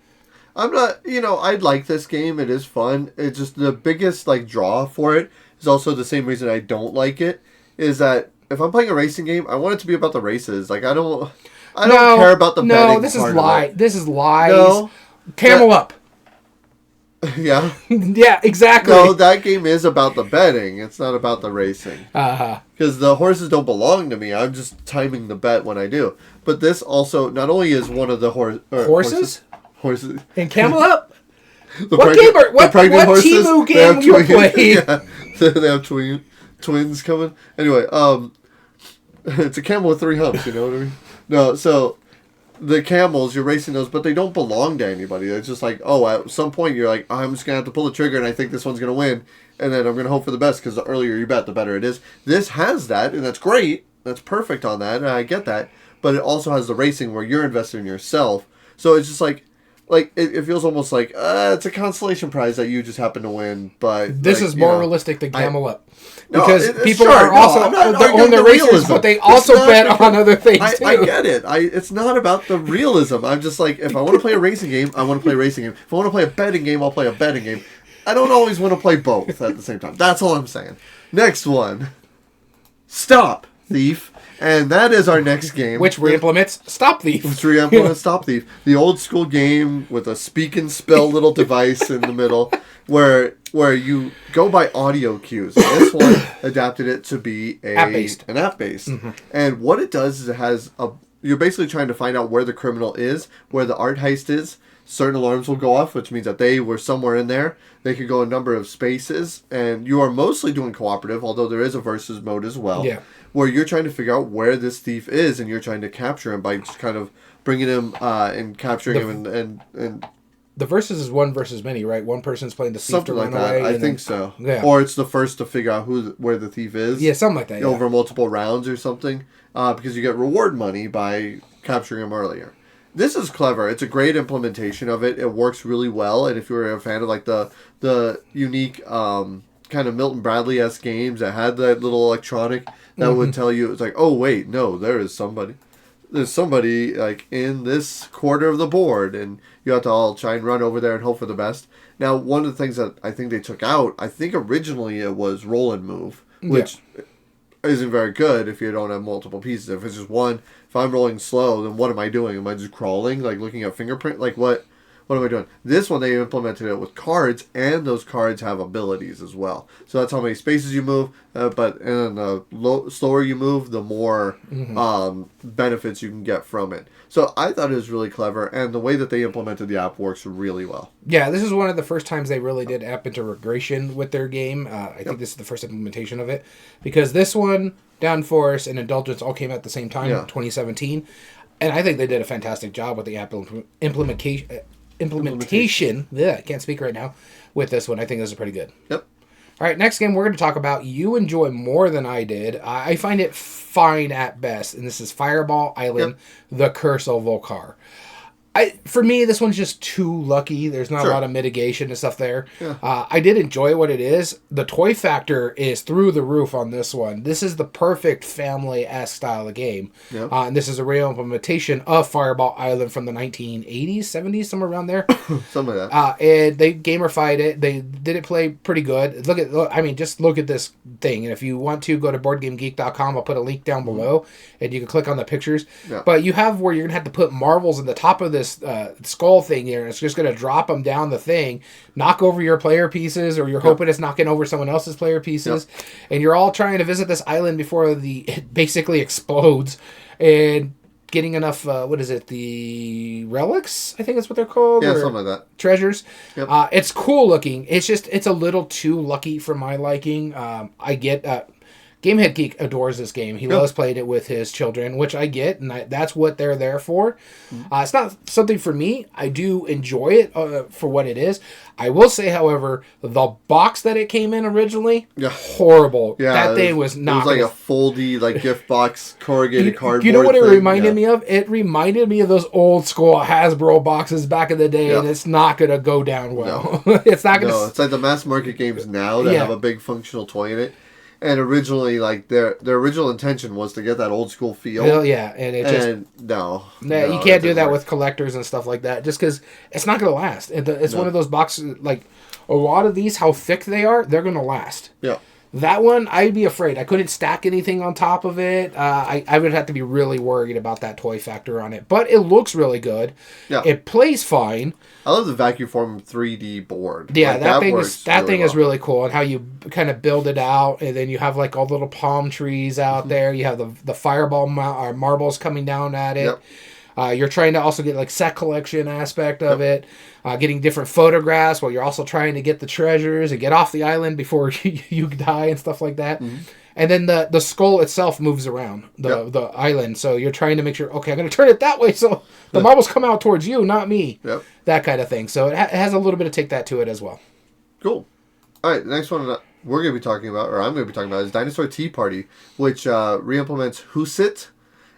I'm not, I like this game. It is fun. It's just the biggest, draw for it is also the same reason I don't like it, is that if I'm playing a racing game, I want it to be about the races. I don't care about the betting. No, this is lie. This is lies. No. Camel up. Yeah. Yeah, exactly. No, that game is about the betting. It's not about the racing. Because the horses don't belong to me. I'm just timing the bet when I do. But this also, not only is one of the horses? Horses. And Camel Up? What Temu game you playing? Yeah, they have twins coming. Anyway, it's a camel with 3 humps, you know what I mean? No, so the camels, you're racing those, but they don't belong to anybody. It's just like, at some point you're like, I'm just going to have to pull the trigger and I think this one's going to win. And then I'm going to hope for the best because the earlier you bet, the better it is. This has that, and that's great. That's perfect on that, and I get that. But it also has the racing where you're investing in yourself. So it's just like it feels almost like it's a consolation prize that you just happen to win, but this is more realistic than Camel Up because people are also they own their races, but they also bet on other things too. I get it. It's not about the realism. I'm just like, if I want to play a racing game, I want to play a racing game. If I want to play a betting game, I'll play a betting game. I don't always want to play both at the same time. That's all I'm saying. Next one, Stop Thief. And that is our next game. Which re-implements Stop Thief. Which re-implements Stop Thief. The old school game with a speak and spell little device in the middle where you go by audio cues. And this one adapted it to be an app-based. Mm-hmm. And what it does is you're basically trying to find out where the criminal is, where the art heist is. Certain alarms will go off, which means that they were somewhere in there. They could go a number of spaces. And you are mostly doing cooperative, although there is a versus mode as well. Yeah. Where you're trying to figure out where this thief is, and you're trying to capture him by just kind of bringing him and capturing him and the versus is one versus many, right? One person's playing the thief something to like run that. away. I think so. Yeah. Or it's the first to figure out where the thief is. Yeah, something like that. Over multiple rounds or something, because you get reward money by capturing him earlier. This is clever. It's a great implementation of it. It works really well, and if you're a fan of the unique kind of Milton Bradley-esque games that had that little electronic that would tell you, it's like, oh wait, no, there is somebody. there's somebody like in this quarter of the board, and you have to all try and run over there and hope for the best. Now, one of the things that I think they took out, I think originally it was roll and move, which isn't very good if you don't have multiple pieces. If it's just one, if I'm rolling slow, then what am I doing? Am I just crawling, like looking at fingerprint? Like what am I doing? This one, they implemented it with cards, and those cards have abilities as well. So that's how many spaces you move, and the slower you move, the more benefits you can get from it. So I thought it was really clever, and the way that they implemented the app works really well. Yeah, this is one of the first times they really did app integration with their game. I think this is the first implementation of it, because this one, Downforce, and Indulgence all came out at the same time, 2017, and I think they did a fantastic job with the app implementation. Yeah, I can't speak right now with this one. I think this is pretty good. Yep. All right, next game we're going to talk about, you enjoy more than I did. I find it fine at best, and this is Fireball Island, The Curse of Volcar. For me, this one's just too lucky. There's not a lot of mitigation and stuff there. Yeah. I did enjoy what it is. The toy factor is through the roof on this one. This is the perfect family-esque style of game. Yep. And this is a real implementation of Fireball Island from the 1980s, 70s, somewhere around there. Something like that. And they gamerified it. They did it play pretty good. Just look at this thing. And if you want to, go to BoardGameGeek.com. I'll put a link down below, and you can click on the pictures. Yeah. But you have where you're going to have to put marbles in the top of this skull thing here, and it's just going to drop them down the thing, knock over your player pieces, or you're hoping it's knocking over someone else's player pieces, and you're all trying to visit this island before it basically explodes, and getting enough, the relics, I think that's what they're called? Yeah, something like that. Treasures. Yep. It's cool looking. It's just, it's a little too lucky for my liking. I get... Gamehead Geek adores this game. He loves playing it with his children, which I get, and that's what they're there for. It's not something for me. I do enjoy it for what it is. I will say, however, the box that it came in originally, horrible. Yeah, that thing was not... It was like a foldy, gift box, corrugated cardboard. You know what it reminded me of? It reminded me of those old school Hasbro boxes back in the day, and it's not going to go down well. No. It's not going to... No, it's like the mass market games now that have a big functional toy in it. And originally, their original intention was to get that old school feel. Well, yeah, and you can't do that with collectors and stuff like that, just because it's not going to last. It's one of those boxes, a lot of these, how thick they are, they're going to last. Yeah. That one, I'd be afraid. I couldn't stack anything on top of it. I would have to be really worried about that toy factor on it. But it looks really good. Yeah. It plays fine. I love the vacuum form 3D board. Yeah, that thing is really cool, and how you kind of build it out, and then you have all little palm trees out there. You have the fireball marbles coming down at it. Yep. You're trying to also get set collection aspect of it, getting different photographs while you're also trying to get the treasures and get off the island before you die and stuff like that. Mm-hmm. And then the skull itself moves around the island, so you're trying to make sure, okay, I'm going to turn it that way so the marbles come out towards you, not me. Yep. That kind of thing. So it has a little bit of take that to it as well. Cool. All right, the next one we're going to be talking about, or I'm going to be talking about, is Dinosaur Tea Party, which re-implements Whosit.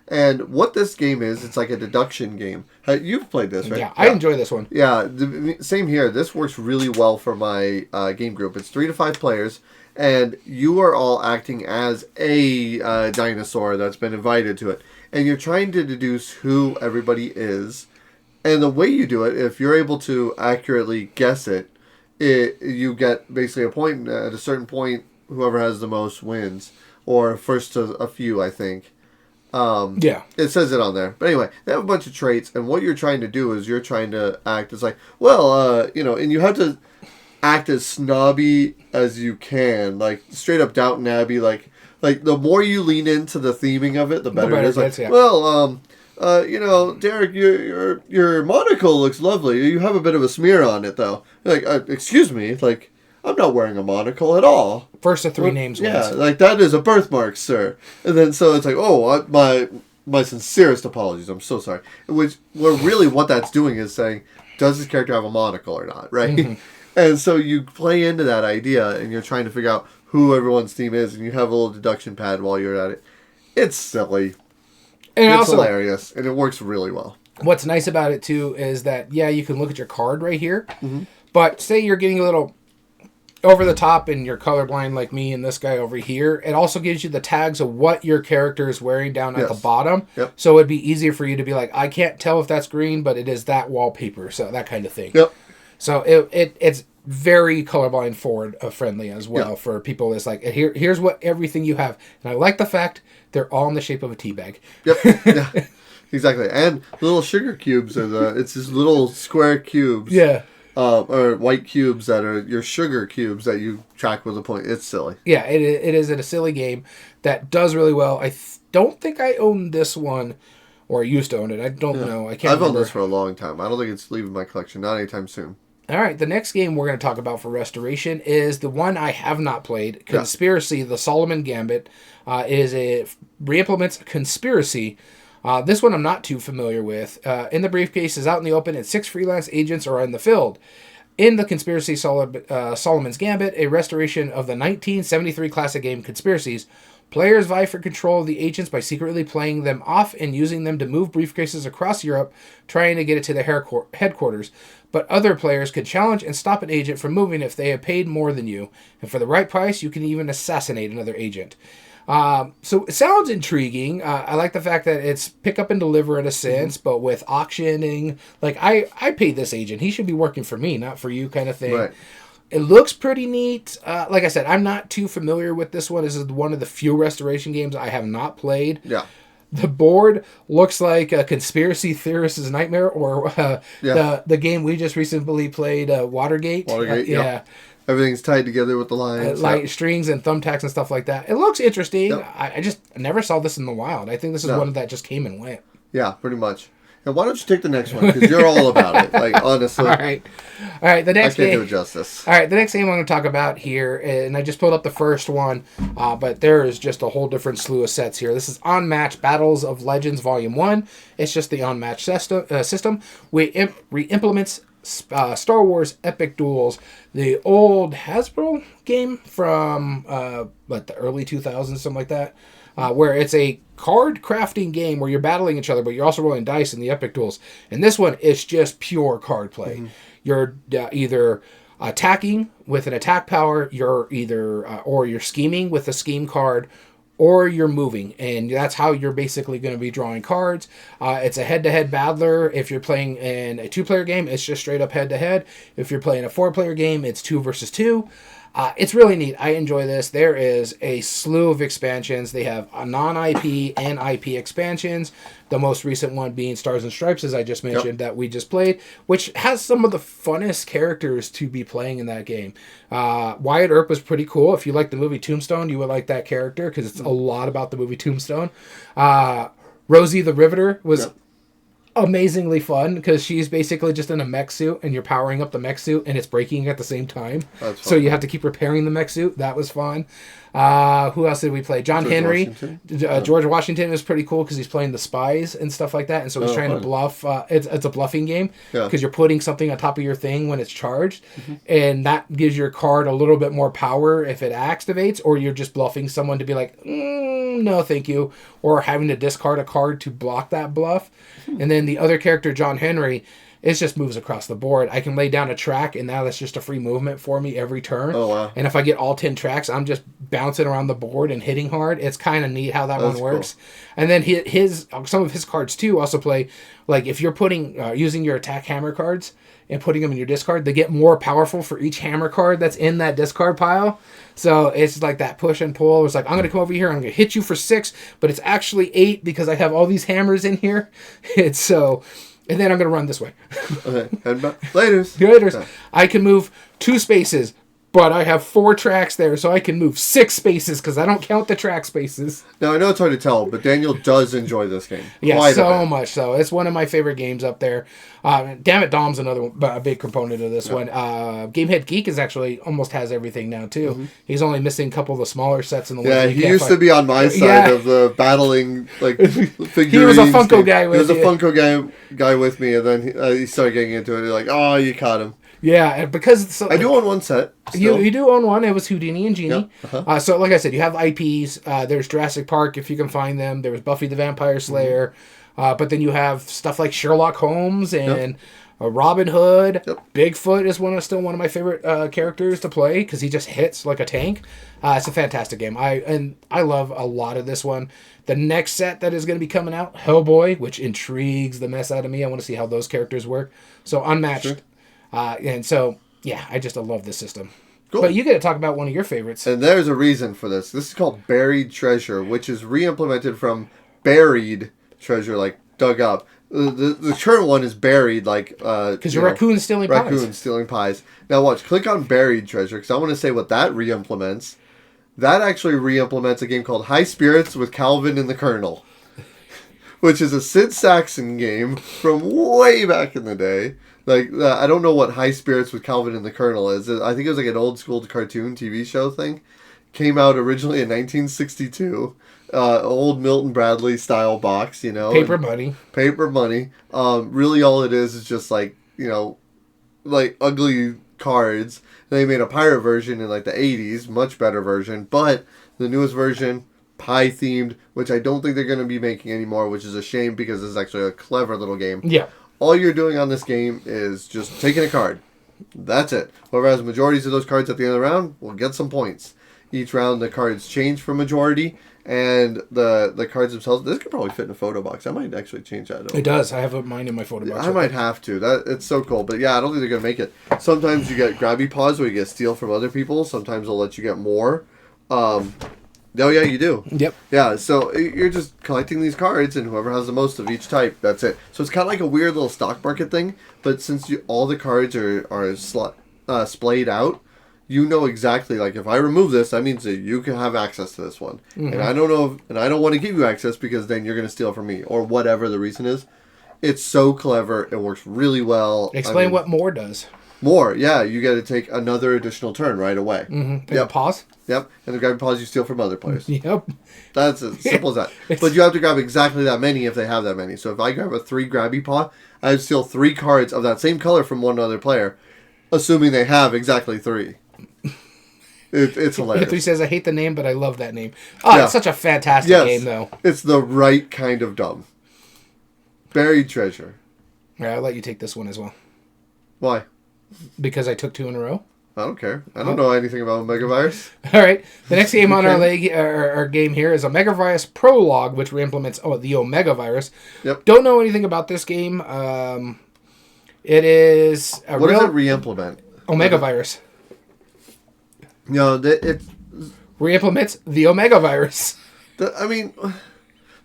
And what this game is, it's like a deduction game. You've played this, right? Yeah, I enjoy this one. Yeah, same here. This works really well for my game group. It's 3 to 5 players, and you are all acting as a dinosaur that's been invited to it. And you're trying to deduce who everybody is. And the way you do it, if you're able to accurately guess it, you get basically a point. At a certain point, whoever has the most wins. Or first to a few, I think. It says it on there. But anyway, they have a bunch of traits, and what you're trying to do is you're trying to act as and you have to act as snobby as you can, straight up Downton Abbey, the more you lean into the theming of it, the better it is. Derek, your monocle looks lovely. You have a bit of a smear on it, though. Excuse me, I'm not wearing a monocle at all. First of 3 names. Yeah, that is a birthmark, sir. And then so it's my sincerest apologies. I'm so sorry. What that's doing is saying, does this character have a monocle or not, right? Mm-hmm. And so you play into that idea, and you're trying to figure out who everyone's theme is, and you have a little deduction pad while you're at it. It's silly. And it's hilarious, and it works really well. What's nice about it, too, is that, you can look at your card right here, but say you're getting a little over the top and you're colorblind like me and this guy over here, it also gives you the tags of what your character is wearing down at the bottom. Yep. So it'd be easier for you to be like, I can't tell if that's green, but it is that wallpaper. So that kind of thing. Yep. So it's very colorblind forward friendly as well for people that's like, here's what everything you have. And I like the fact they're all in the shape of a tea bag. Yep. Yeah. Exactly. And little sugar cubes it's just little square cubes. Yeah. Or white cubes that are your sugar cubes that you track with a point. It's silly. Yeah, it is a silly game that does really well. I don't think I own this one, or I used to own it. I don't know. I can't I've remember. owned this for a long time. I don't think it's leaving my collection. Not anytime soon. All right, the next game we're going to talk about for restoration is the one I have not played, Conspiracy, the Solomon Gambit. It re-implements Conspiracy. This one I'm not too familiar with. In the Briefcase is out in the open, and 6 freelance agents are in the field. In the Conspiracy Solomon's Gambit, a restoration of the 1973 classic game Conspiracies, players vie for control of the agents by secretly playing them off and using them to move briefcases across Europe, trying to get it to their headquarters. But other players can challenge and stop an agent from moving if they have paid more than you. And for the right price, you can even assassinate another agent. So it sounds intriguing. I like the fact that it's pick up and deliver in a sense, but with auctioning. Like, I paid this agent. He should be working for me, not for you kind of thing. Right. It looks pretty neat. Like I said, I'm not too familiar with this one. This is one of the few restoration games I have not played. Yeah. The board looks like a conspiracy theorist's nightmare, or the game we just recently played, Watergate. Watergate, yeah. Everything's tied together with the lines. Light strings and thumbtacks and stuff like that. It looks interesting. Yep. I just never saw this in the wild. I think this is one that just came and went. Yeah, pretty much. Now, why don't you take the next one? Because you're all about it. Like, honestly. All right. The next game. I can't do it justice. All right, the next game I'm going to talk about here, and I just pulled up the first one, but there is just a whole different slew of sets here. This is Unmatched Battles of Legends Volume 1. It's just the Unmatched system. We re-implements Star Wars Epic Duels, the old Hasbro game from the early 2000s, something like that, where it's a card crafting game where you're battling each other, but you're also rolling dice in the Epic Duels. And this one is just pure card play. Mm-hmm. You're either attacking with an attack power, you're either or you're scheming with a scheme card, or you're moving, and that's how you're basically going to be drawing cards. It's a head-to-head battler. If you're playing in a 2-player game, it's just straight up head-to-head. If you're playing a 4-player game, it's 2 versus 2. It's really neat. I enjoy this. There is a slew of expansions. They have a non-IP and IP expansions. The most recent one being Stars and Stripes, as I just mentioned, that we just played, which has some of the funnest characters to be playing in that game. Wyatt Earp was pretty cool. If you like the movie Tombstone, you would like that character because it's a lot about the movie Tombstone. Rosie the Riveter was amazingly fun because she's basically just in a mech suit and you're powering up the mech suit and it's breaking at the same time. So you have to keep repairing the mech suit. That was fun. Who else did we play? George Henry. George Washington was pretty cool because he's playing the spies and stuff like that. And so he's trying to bluff. It's a bluffing game because you're putting something on top of your thing when it's charged. Mm-hmm. And that gives your card a little bit more power if it activates, or you're just bluffing someone to be like, no, thank you. Or having to discard a card to block that bluff. Mm-hmm. And then the other character, John Henry, it just moves across the board. I can lay down a track, and now that's just a free movement for me every turn. Oh, wow. And if I get all 10 tracks, I'm just bouncing around the board and hitting hard. It's kind of neat how that one works. Cool. And then some of his cards, too, also play, like if you're putting using your attack hammer cards and putting them in your discard, they get more powerful for each hammer card that's in that discard pile. So it's like that push and pull. It's like, I'm going to come over here, I'm going to hit you for 6, but it's actually 8 because I have all these hammers in here. It's so... And then I'm going to run this way. Okay. Laters. Yeah. I can move 2 spaces, but I have 4 tracks there, so I can move 6 spaces because I don't count the track spaces. Now, I know it's hard to tell, but Daniel does enjoy this game. Yeah, so much so. It's one of my favorite games up there. Damn It Dom's another big component of this one. Geek is actually almost has everything now, too. Mm-hmm. He's only missing a couple of the smaller sets in the Yeah, he used to be on my side of the battling figurines. He was a Funko guy with me. He was a Funko guy with me, and then he started getting into it. You're like, oh, you caught him. Yeah, because... I do own one set. You do own one. It was Houdini and Genie. Yep. Uh-huh. So, like I said, you have IPs. There's Jurassic Park, if you can find them. There was Buffy the Vampire Slayer. Mm-hmm. But then you have stuff like Sherlock Holmes and Robin Hood, Bigfoot is still one of my favorite characters to play because he just hits like a tank. It's a fantastic game. I love a lot of this one. The next set that is going to be coming out, Hellboy, which intrigues the mess out of me. I want to see how those characters work. So Unmatched, sure. And so yeah, I love this system. Cool. But you get to talk about one of your favorites. And there's a reason for this. This is called Buried Treasure, which is re-implemented from Buried Treasure, like dug up. The current one is buried, like because your raccoon's stealing pies. Raccoon's stealing pies. Now watch, click on Buried Treasure because I want to say what that re-implements. That actually re-implements a game called High Spirits with Calvin and the Colonel, which is a Sid Saxon game from way back in the day. Like I don't know what High Spirits with Calvin and the Colonel is. I think it was like an old school cartoon TV show thing. Came out originally in 1962. Old Milton Bradley style box, Paper money. Really all it is just like, like ugly cards. They made a pirate version in like the 80s, much better version, but the newest version, pie themed, which I don't think they're going to be making anymore, which is a shame because it's actually a clever little game. Yeah. All you're doing on this game is just taking a card. That's it. Whoever has majorities of those cards at the end of the round will get some points. Each round the cards change for majority. And the cards themselves, this could probably fit in a photo box. I might actually change that. It does. I have mine in my photo box. I might have to. It's so cool. But yeah, I don't think they're going to make it. Sometimes you get grabby paws where you get steal from other people. Sometimes they'll let you get more. Oh, yeah, you do. Yep. Yeah, so you're just collecting these cards, and whoever has the most of each type, that's it. So it's kind of like a weird little stock market thing. But since all the cards are splayed out, you know exactly, like, if I remove this, that means that you can have access to this one. Mm-hmm. And I don't know, and I don't want to give you access because then you're going to steal from me, or whatever the reason is. It's so clever. It works really well. Explain what more does. More, yeah. You get to take another additional turn right away. Mm-hmm. And pause? Yep. And the grabby paws you steal from other players. Yep. That's as simple as that. But you have to grab exactly that many if they have that many. So if I grab a 3 grabby paw, I have to steal 3 cards of that same color from one other player, assuming they have exactly 3. It's hilarious. Anthony says, I hate the name, but I love that name. Oh, yeah. It's such a fantastic game, though. It's the right kind of dumb. Buried Treasure. All right, I'll let you take this one as well. Why? Because I took 2 in a row. I don't care. I don't know anything about Omegavirus. All right. The next game on our game here is Omegavirus Prologue, which re-implements the Omegavirus. Yep. Don't know anything about this game. It is a What does it re-implement? Omegavirus. No, it re-implements the Omegavirus. The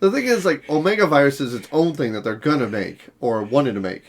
thing is, like, Omegavirus is its own thing that they're gonna make or wanted to make.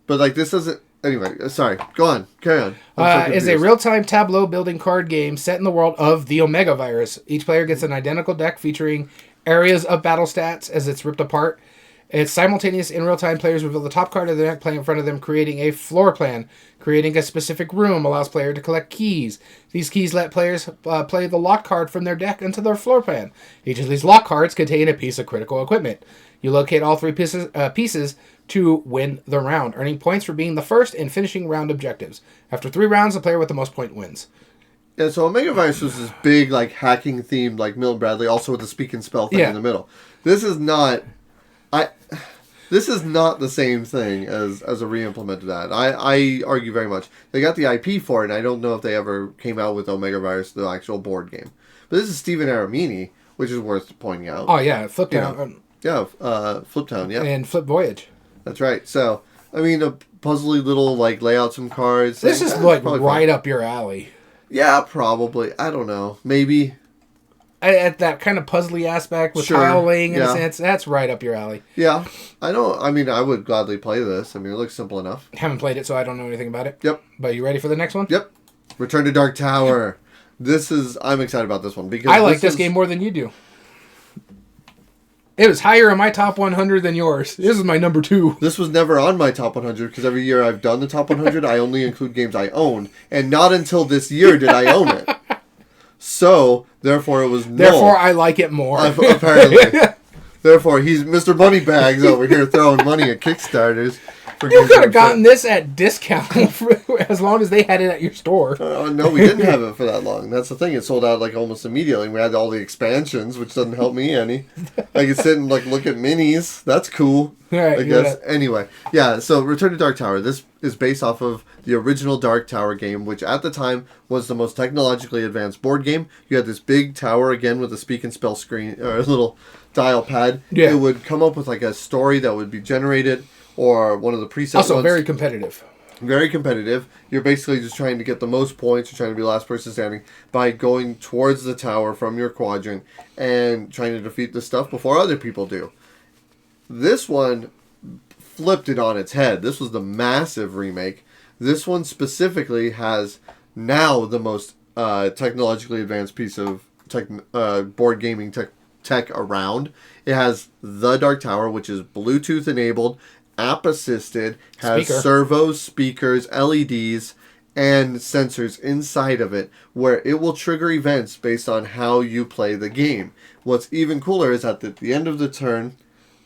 But like this doesn't. Anyway, sorry. Go on. Carry on. Is a real-time tableau building card game set in the world of the Omegavirus. Each player gets an identical deck featuring areas of battle stats as it's ripped apart. It's simultaneous in real time. Players reveal the top card of the deck, play in front of them, creating a floor plan. Creating a specific room allows player to collect keys. These keys let players play the lock card from their deck into their floor plan. Each of these lock cards contain a piece of critical equipment. You locate all 3 pieces to win the round, earning points for being the first and finishing round objectives. After 3 rounds, the player with the most point wins. Yeah, so Omegavirus was this big, like, hacking themed, like Milton Bradley, also with the speak and spell thing in the middle. This is not the same thing as a re-implement of that. I argue very much. They got the IP for it, and I don't know if they ever came out with Omegavirus, the actual board game. But this is Stephen Aramini, which is worth pointing out. Oh, yeah, Fliptown. Fliptown, yeah. And Flip Voyage. That's right. So, I mean, a puzzly little, like, lay out some cards. This is, like, right up your alley. Yeah, probably. I don't know. Maybe. At that kind of puzzly aspect with tile laying in a sense, that's right up your alley. Yeah. I would gladly play this. I mean, it looks simple enough. Haven't played it, so I don't know anything about it. Yep. But you ready for the next one? Yep. Return to Dark Tower. I'm excited about this one because I like this game more than you do. It was higher in my top 100 than yours. This is my number 2. This was never on my top 100 because every year I've done the top 100, I only include games I own. And not until this year did I own it. So, therefore it was null. Therefore I like it more. Apparently. Therefore, he's Mr. Moneybags over here throwing money at Kickstarters. You could have gotten this at discount as long as they had it at your store. No, we didn't have it for that long. That's the thing. It sold out like almost immediately. We had all the expansions, which doesn't help me any. I could sit and like look at minis. That's cool. Right, I guess. Anyway, yeah. So Return to Dark Tower. This is based off of the original Dark Tower game, which at the time was the most technologically advanced board game. You had this big tower again with a speak and spell screen or a little dial pad. Yeah. It would come up with like a story that would be generated or one of the presets. Also very competitive. Very competitive. You're basically just trying to get the most points. You're trying to be the last person standing by going towards the tower from your quadrant and trying to defeat the stuff before other people do. This one flipped it on its head. This was the massive remake. This one specifically has now the most technologically advanced piece of board gaming tech around. It has the Dark Tower, which is Bluetooth enabled, app assisted, has servos, speakers, LEDs, and sensors inside of it where it will trigger events based on how you play the game. What's even cooler is at the end of the turn,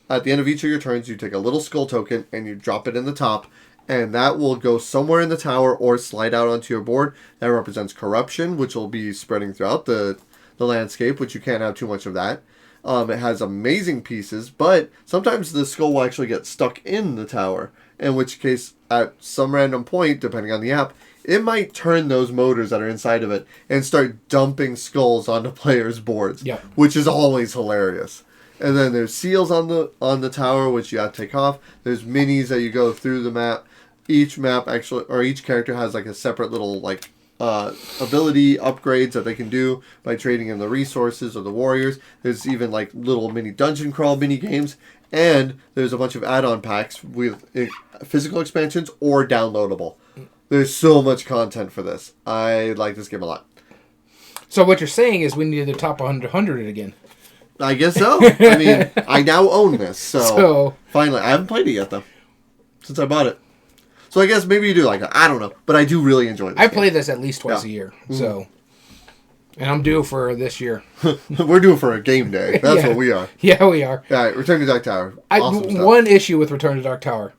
at the end of each of your turns, you take a little skull token and you drop it in the top, and that will go somewhere in the tower or slide out onto your board. That represents corruption, which will be spreading throughout the landscape, which you can't have too much of that. It has amazing pieces, but sometimes the skull will actually get stuck in the tower, in which case, at some random point, depending on the app, it might turn those motors that are inside of it and start dumping skulls onto players' boards, which is always hilarious. And then there's seals on the tower, which you have to take off. There's minis that you go through the map. Each map actually, or each character has like a separate little like ability upgrades that they can do by trading in the resources or the warriors. There's even like little mini dungeon crawl mini games, and there's a bunch of add-on packs with physical expansions or downloadable. There's so much content for this. I like this game a lot. So what you're saying is we need to top 100 it again. I guess so. I mean, I now own this, so finally. I haven't played it yet, though, since I bought it. So I guess maybe you do like it. I don't know, but I do really enjoy this I play this at least twice a year, so... And I'm due for this year. We're due for a game day. That's what we are. Yeah, we are. All right, Return to Dark Tower. Awesome stuff. One issue with Return to Dark Tower.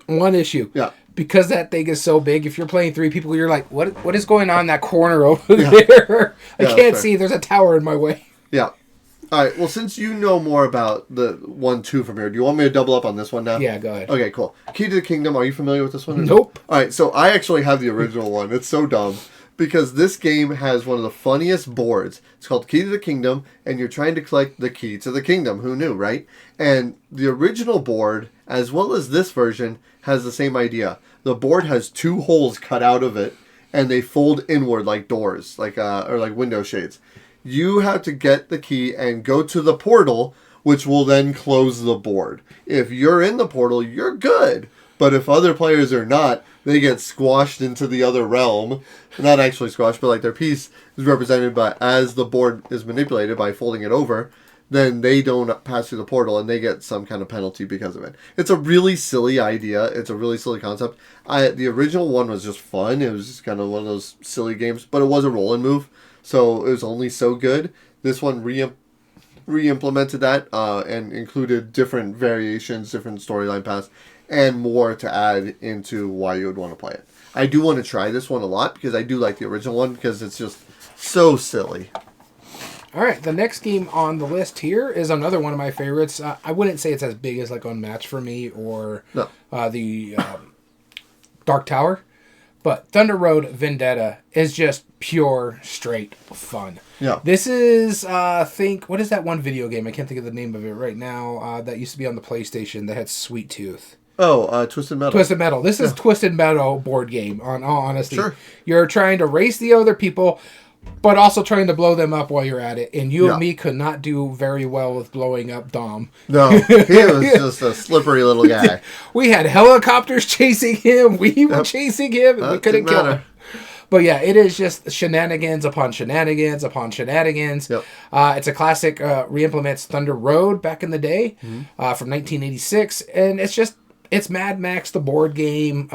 One issue. Yeah. Because that thing is so big, if you're playing 3 people, you're like, what is going on in that corner over there? I can't see. There's a tower in my way. Yeah. All right, well, since you know more about the 1-2 from here, do you want me to double up on this one now? Yeah, go ahead. Okay, cool. Key to the Kingdom, are you familiar with this one? Nope. All right, so I actually have the original one. It's so dumb because this game has one of the funniest boards. It's called Key to the Kingdom, and you're trying to collect the key to the kingdom. Who knew, right? And the original board, as well as this version, has the same idea. The board has 2 holes cut out of it, and they fold inward like doors, or like window shades. You have to get the key and go to the portal, which will then close the board. If you're in the portal, you're good. But if other players are not, they get squashed into the other realm. Not actually squashed, but like their piece is represented by, as the board is manipulated by folding it over, then they don't pass through the portal and they get some kind of penalty because of it. It's a really silly idea. It's a really silly concept. The original one was just fun. It was just kind of one of those silly games, but it was a roll and move. So it was only so good. This one re-implemented that and included different variations, different storyline paths, and more to add into why you would want to play it. I do want to try this one a lot because I do like the original one because it's just so silly. All right, the next game on the list here is another one of my favorites. I wouldn't say it's as big as like Unmatched for me or the Dark Tower. But Thunder Road Vendetta is just pure, straight fun. Yeah. This is, what is that one video game? I can't think of the name of it right now. That used to be on the PlayStation that had Sweet Tooth. Oh, Twisted Metal. Twisted Metal. This is Twisted Metal board game, on all honesty. Sure. You're trying to race the other people, but also trying to blow them up while you're at it. And you and me could not do very well with blowing up Dom. No, he was just a slippery little guy. We had helicopters chasing him. We were chasing him, and we couldn't kill him. But yeah, it is just shenanigans upon shenanigans upon shenanigans. Yep. It's a classic, re-implements Thunder Road back in the day from 1986. And it's Mad Max, the board game,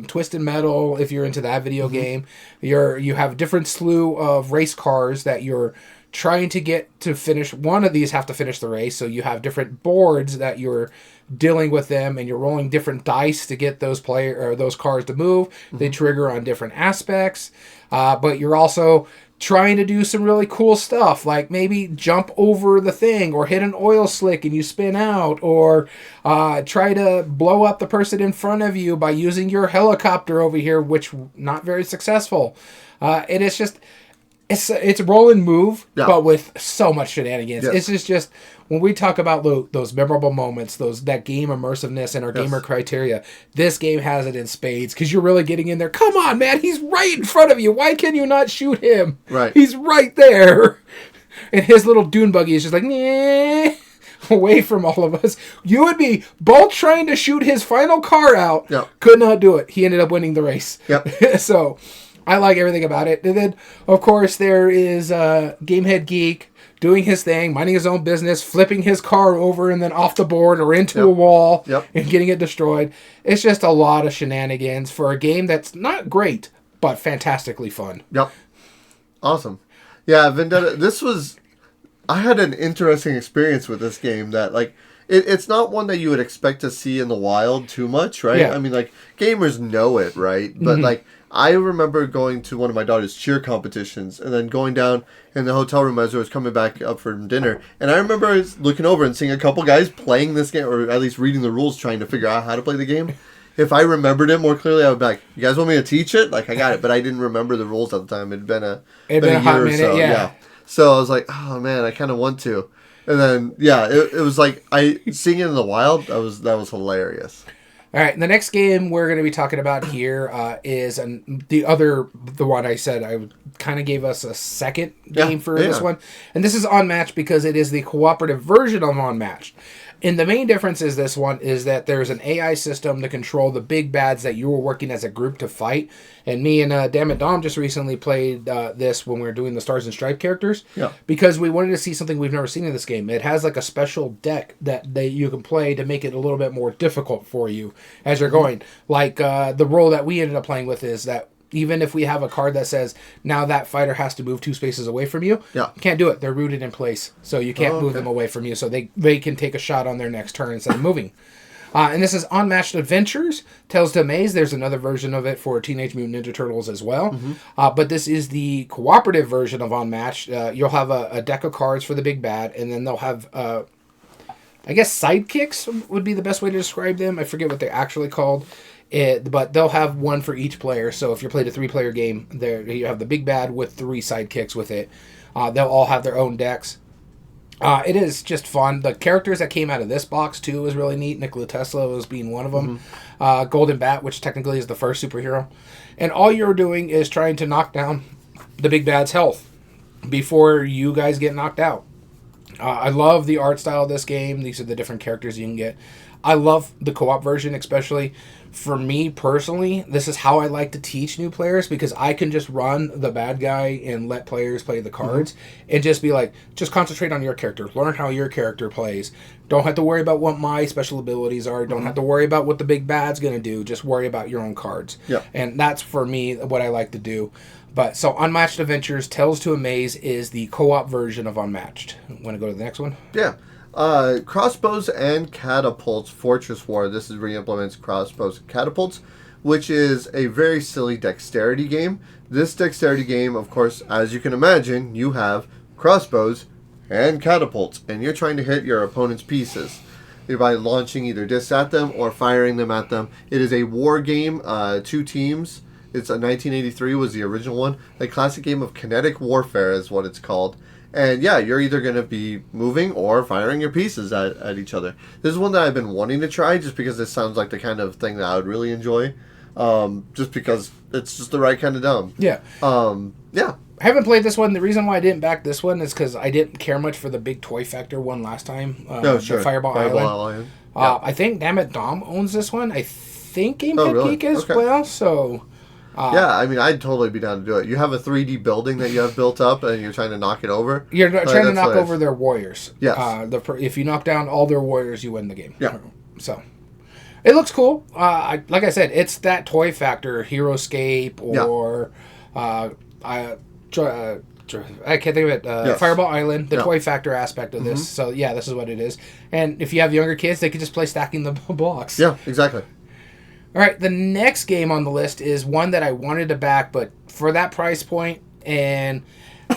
Twisted Metal, if you're into that video game. You have a different slew of race cars that you're trying to get to finish. One of these have to finish the race, so you have different boards that you're dealing with them, and you're rolling different dice to get those those cars to move. They trigger on different aspects, but you're also trying to do some really cool stuff, like maybe jump over the thing or hit an oil slick and you spin out, or try to blow up the person in front of you by using your helicopter over here, which not very successful. And it's just it's roll and move, but with so much shenanigans. Yes. It's just when we talk about those memorable moments, that game immersiveness and our gamer criteria, this game has it in spades, because you're really getting in there. Come on, man, he's right in front of you. Why can you not shoot him? Right. He's right there. And his little dune buggy is just like, nah, away from all of us. You would be both trying to shoot his final car out. Yep. Could not do it. He ended up winning the race. Yep. So I like everything about it. And then, of course, there is Gamehead Geek doing his thing, minding his own business, flipping his car over and then off the board or into a wall and getting it destroyed. It's just a lot of shenanigans for a game that's not great, but fantastically fun. Yep. Awesome. Yeah, Vendetta, I had an interesting experience with this game that, like, it's not one that you would expect to see in the wild too much, right? Yeah. I mean, like, gamers know it, right? But, like, I remember going to one of my daughter's cheer competitions and then going down in the hotel room as I was coming back up from dinner. And I remember looking over and seeing a couple guys playing this game, or at least reading the rules, trying to figure out how to play the game. If I remembered it more clearly, I would be like, you guys want me to teach it? Like, I got it. But I didn't remember the rules at the time. It had been a year or so. Yeah. So I was like, oh, man, I kind of want to. And then, it was like, seeing it in the wild, that was hilarious. All right, the next game we're going to be talking about here is the one I said I kind of gave us a second game for this one. And this is Unmatched because it is the cooperative version of Unmatched. And the main difference is this one is that there's an AI system to control the big bads that you were working as a group to fight. And me and Dammit Dom just recently played this when we were doing the Stars and Stripe characters. Yeah. Because we wanted to see something we've never seen in this game. It has like a special deck that you can play to make it a little bit more difficult for you as you're going. Like the role that we ended up playing with is that even if we have a card that says, now that fighter has to move 2 spaces away from you, you can't do it. They're rooted in place. So you can't move them away from you. So they can take a shot on their next turn instead of moving. And this is Unmatched Adventures, Tales to Amaze. There's another version of it for Teenage Mutant Ninja Turtles as well. But this is the cooperative version of Unmatched. You'll have a deck of cards for the big bad, and then they'll have, I guess, sidekicks would be the best way to describe them. I forget what they're actually called. But they'll have one for each player. So if you're playing a 3-player game, there you have the big bad with 3 sidekicks with it. They'll all have their own decks. It is just fun. The characters that came out of this box too was really neat. Nikola Tesla was being one of them. Golden Bat, which technically is the first superhero. And all you're doing is trying to knock down the big bad's health before you guys get knocked out. I love the art style of this game. These are the different characters you can get. I love the co-op version, especially. For me personally, this is how I like to teach new players, because I can just run the bad guy and let players play the cards and just be like, just concentrate on your character. Learn how your character plays. Don't have to worry about what my special abilities are. Don't have to worry about what the big bad's going to do. Just worry about your own cards. Yeah. And that's, for me, what I like to do. But so Unmatched Adventures, Tales to Amaze is the co-op version of Unmatched. Want to go to the next one? Yeah. Crossbows and Catapults Fortress War. This is re-implements Crossbows and Catapults, which is a very silly dexterity game. This dexterity game, of course, as you can imagine, you have crossbows and catapults, and you're trying to hit your opponent's pieces by launching either discs at them or firing them at them. It is a war game, 2 teams. It's a 1983 was the original one. A classic game of kinetic warfare is what it's called. And yeah, you're either going to be moving or firing your pieces at each other. This is one that I've been wanting to try just because it sounds like the kind of thing that I would really enjoy. Just because it's just the right kind of dumb. Yeah. Yeah. I haven't played this one. The reason why I didn't back this one is because I didn't care much for the big toy factor one last time. Sure. Fireball Island. Yeah. I think Dammit Dom owns this one. I think Gamehead Geek as well. So... yeah, I mean, I'd totally be down to do it. You have a 3D building that you have built up, and you're trying to knock it over. You're trying to knock over their warriors. Yes. If you knock down all their warriors, you win the game. Yeah. So, it looks cool. Like I said, it's that toy factor, Heroescape or I can't think of it. Yes. Fireball Island, the toy factor aspect of this. So, yeah, this is what it is. And if you have younger kids, they can just play stacking the blocks. Yeah, exactly. All right, the next game on the list is one that I wanted to back, but for that price point and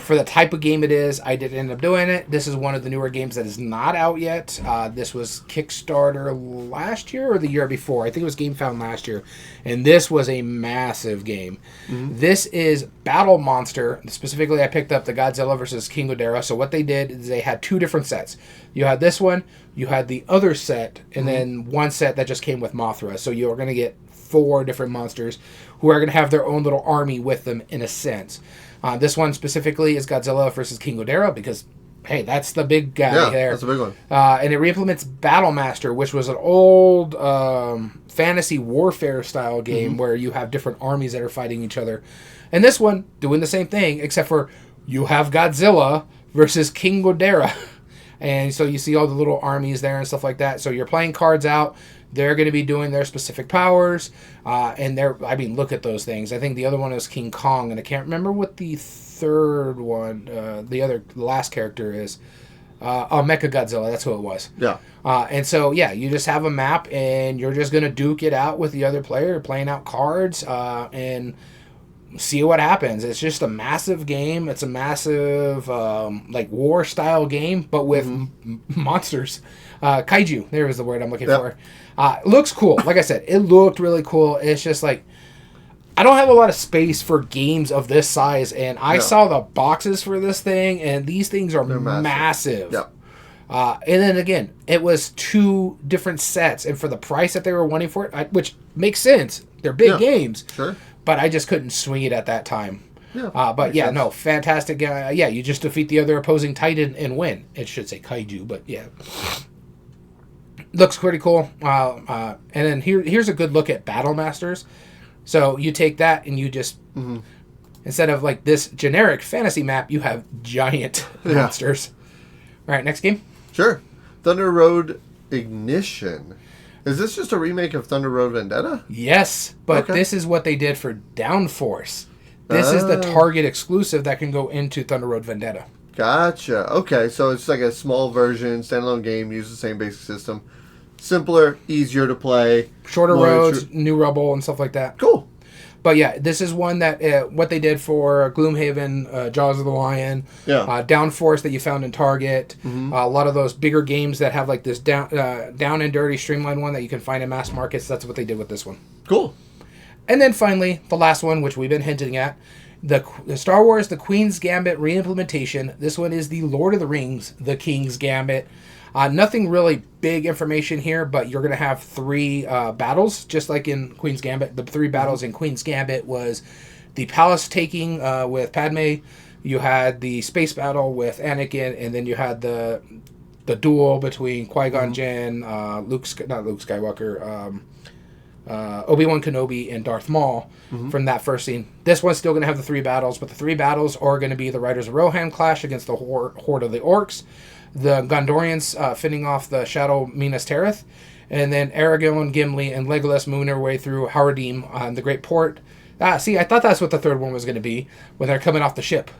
for the type of game it is, I didn't end up doing it. This is one of the newer games that is not out yet. This was Kickstarter last year or the year before. I think it was GameFound last year. And this was a massive game. Mm-hmm. This is Battle Monster. Specifically, I picked up the Godzilla vs. King Ghidorah. So what they did is they had two different sets. You had this one, you had the other set, and then one set that just came with Mothra. So you're going to get 4 different monsters who are going to have their own little army with them in a sense. This one specifically is Godzilla versus King Ghidorah because, hey, that's the big guy there. That's a big one. And it re-implements Battle Master, which was an old fantasy warfare style game where you have different armies that are fighting each other. And this one, doing the same thing, except for you have Godzilla versus King Ghidorah. And so you see all the little armies there and stuff like that. So you're playing cards out. They're going to be doing their specific powers. And look at those things. I think the other one is King Kong. And I can't remember what the third one, the last character is. Mecha Godzilla. That's who it was. Yeah. And so, you just have a map. And you're just going to duke it out with the other player. Playing out cards. And see what happens. It's just a massive game. It's a massive war style game, but with monsters. Kaiju. There was the word I'm looking for. Looks cool. Like I said, it looked really cool. It's just like I don't have a lot of space for games of this size, and I saw the boxes for this thing, and these things are massive. Yep. And then again, it was 2 different sets, and for the price that they were wanting for it, which makes sense. They're big games. Sure. But I just couldn't swing it at that time. Yeah, fantastic. You just defeat the other opposing Titan and win. It should say Kaiju, but yeah. Looks pretty cool. And then here's a good look at Battle Masters. So you take that and you just, instead of like this generic fantasy map, you have giant monsters. All right, next game? Sure. Thunder Road Ignition. Is this just a remake of Thunder Road Vendetta? Yes, but this is what they did for Downforce. This is the Target exclusive that can go into Thunder Road Vendetta. Gotcha. Okay, so it's like a small version, standalone game, use the same basic system. Simpler, easier to play. Shorter roads, new rubble, and stuff like that. Cool. But yeah, this is one that what they did for Gloomhaven, Jaws of the Lion, Downforce that you found in Target, a lot of those bigger games that have like this down and dirty streamlined one that you can find in mass markets. That's what they did with this one. Cool. And then finally, the last one, which we've been hinting at, the Star Wars: The Queen's Gambit reimplementation. This one is the Lord of the Rings: The King's Gambit. Nothing really big information here, but you're going to have 3 battles, just like in Queen's Gambit. The 3 battles in Queen's Gambit was the palace taking with Padme. You had the space battle with Anakin, and then you had the duel between Qui-Gon Jinn, Obi-Wan Kenobi, and Darth Maul from that first scene. This one's still going to have the 3 battles, but the 3 battles are going to be the Riders of Rohan clash against the Horde of the Orcs, the Gondorians fending off the Shadow Minas Tirith, and then Aragorn, Gimli, and Legolas moving their way through Haradim on the Great Port. I thought that's what the 3rd one was going to be when they're coming off the ship.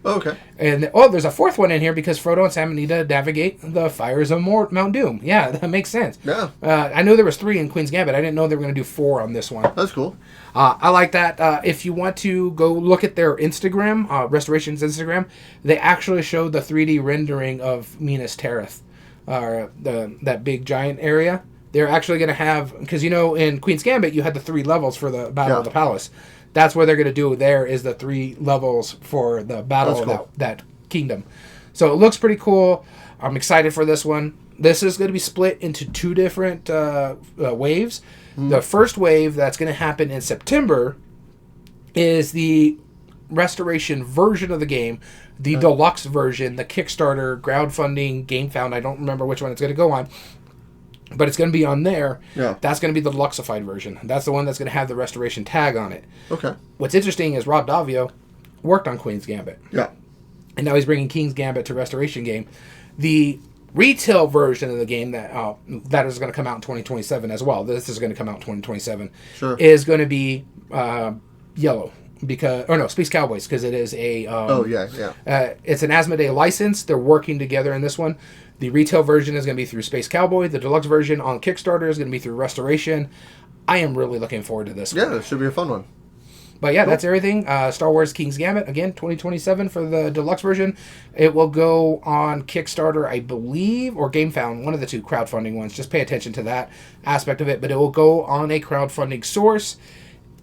Okay. And there's a 4th one in here because Frodo and Sam need to navigate the fires of Mount Doom. Yeah, that makes sense. Yeah. I knew there was 3 in Queen's Gambit. I didn't know they were going to do 4 on this one. That's cool. I like that. If you want to go look at their Instagram, Restoration's Instagram, they actually showed the 3D rendering of Minas Tirith, that big giant area. They're actually going to have, because in Queen's Gambit you had the 3 levels for the Battle of the Palace. That's what they're going to do there is the 3 levels for the battle of that kingdom. So it looks pretty cool. I'm excited for this one. This is going to be split into 2 different waves. The first wave that's going to happen in September is the restoration version of the game, the deluxe version, the Kickstarter, crowdfunding, GameFound. I don't remember which one it's going to go on. But it's going to be on there. Yeah. That's going to be the deluxeified version. That's the one that's going to have the restoration tag on it. Okay. What's interesting is Rob Daviau worked on Queen's Gambit. Yeah. And now he's bringing King's Gambit to restoration game. The retail version of the game that is going to come out in 2027 as well. This is going to come out in 2027. Sure. Is going to be yellow. Space Cowboys, because it is a... it's an Asmodee license. They're working together in this one. The retail version is going to be through Space Cowboy. The deluxe version on Kickstarter is going to be through Restoration. I am really looking forward to this one. Yeah, it should be a fun one. But yeah, That's everything. Star Wars King's Gambit, again, 2027 for the deluxe version. It will go on Kickstarter, I believe, or GameFound, one of the two crowdfunding ones. Just pay attention to that aspect of it. But it will go on a crowdfunding source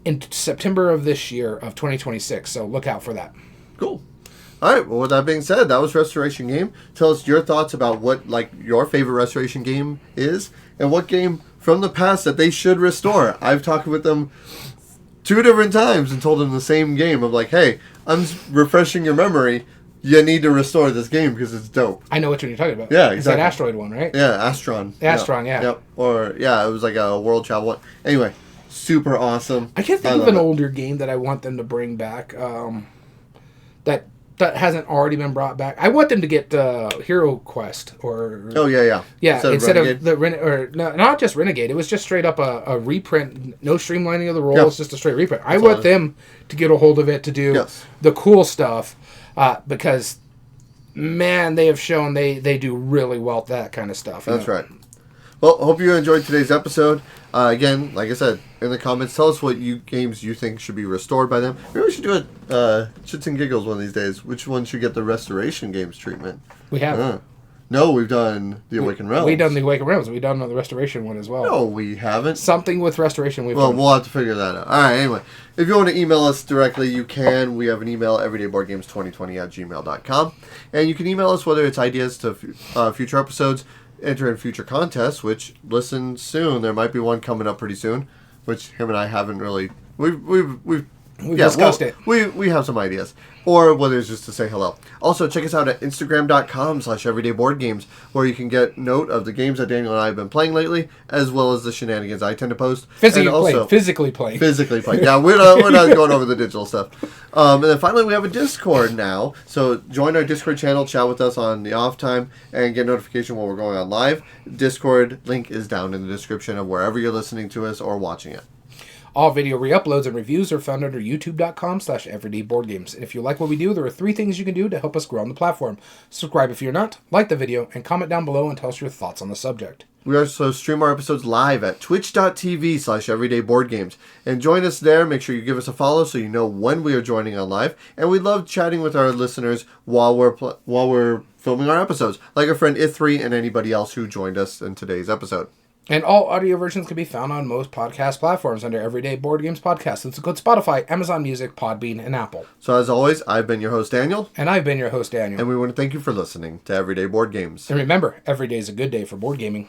in September of this year of 2026. So look out for that. Cool. All right. Well, with that being said, that was Restoration Game. Tell us your thoughts about what your favorite Restoration game is and what game from the past that they should restore. I've talked with them 2 different times and told them the same game. I'm like, hey, I'm refreshing your memory. You need to restore this game because it's dope. I know which one you're talking about. Yeah, exactly. It's that Asteroid one, right? Yeah, Astron. Astron, yeah. Yep. Or, yeah, it was like a world travel one. Anyway, super awesome. I can't think of an older game that I want them to bring back that hasn't already been brought back. I want them to get Hero Quest or... Oh, yeah. Yeah, instead of the... not just Renegade. It was just straight up a reprint. No streamlining of the roles, just a straight reprint. I want them to get a hold of it to do the cool stuff because, man, they have shown they do really well at that kind of stuff. That's right. Well, hope you enjoyed today's episode. Again, like I said, in the comments, tell us what games you think should be restored by them. Maybe we should do a Shits and Giggles one of these days. Which one should get the Restoration Games treatment? We have. No, we've done the Awakened Realms. We've done the Awakened Realms. We've done the Restoration one as well. No, we haven't. Something with Restoration we've done. We'll have to figure that out. All right, anyway. If you want to email us directly, you can. We have an email, everydayboardgames2020@gmail.com. And you can email us whether it's ideas to future episodes, enter in future contests, which, listen soon. There might be one coming up pretty soon, which him and I haven't really... We've discussed it. We have some ideas. Or whether it's just to say hello. Also, check us out at Instagram.com/everydayboardgames, where you can get note of the games that Daniel and I have been playing lately, as well as the shenanigans I tend to post. Physically playing. Yeah, we're not going over the digital stuff. And then finally, we have a Discord now. So join our Discord channel, chat with us on the off time, and get notification when we're going on live. Discord link is down in the description of wherever you're listening to us or watching it. All video re-uploads and reviews are found under youtube.com/everydayboardgames. And if you like what we do, there are 3 things you can do to help us grow on the platform. Subscribe if you're not, like the video, and comment down below and tell us your thoughts on the subject. We also stream our episodes live at twitch.tv/everydayboardgames. And join us there. Make sure you give us a follow so you know when we are joining on live. And we love chatting with our listeners while we're filming our episodes, like our friend Ith3 and anybody else who joined us in today's episode. And all audio versions can be found on most podcast platforms under Everyday Board Games Podcast. Let's include Spotify, Amazon Music, Podbean, and Apple. So as always, I've been your host, Daniel. And I've been your host, Daniel. And we want to thank you for listening to Everyday Board Games. And remember, every day is a good day for board gaming.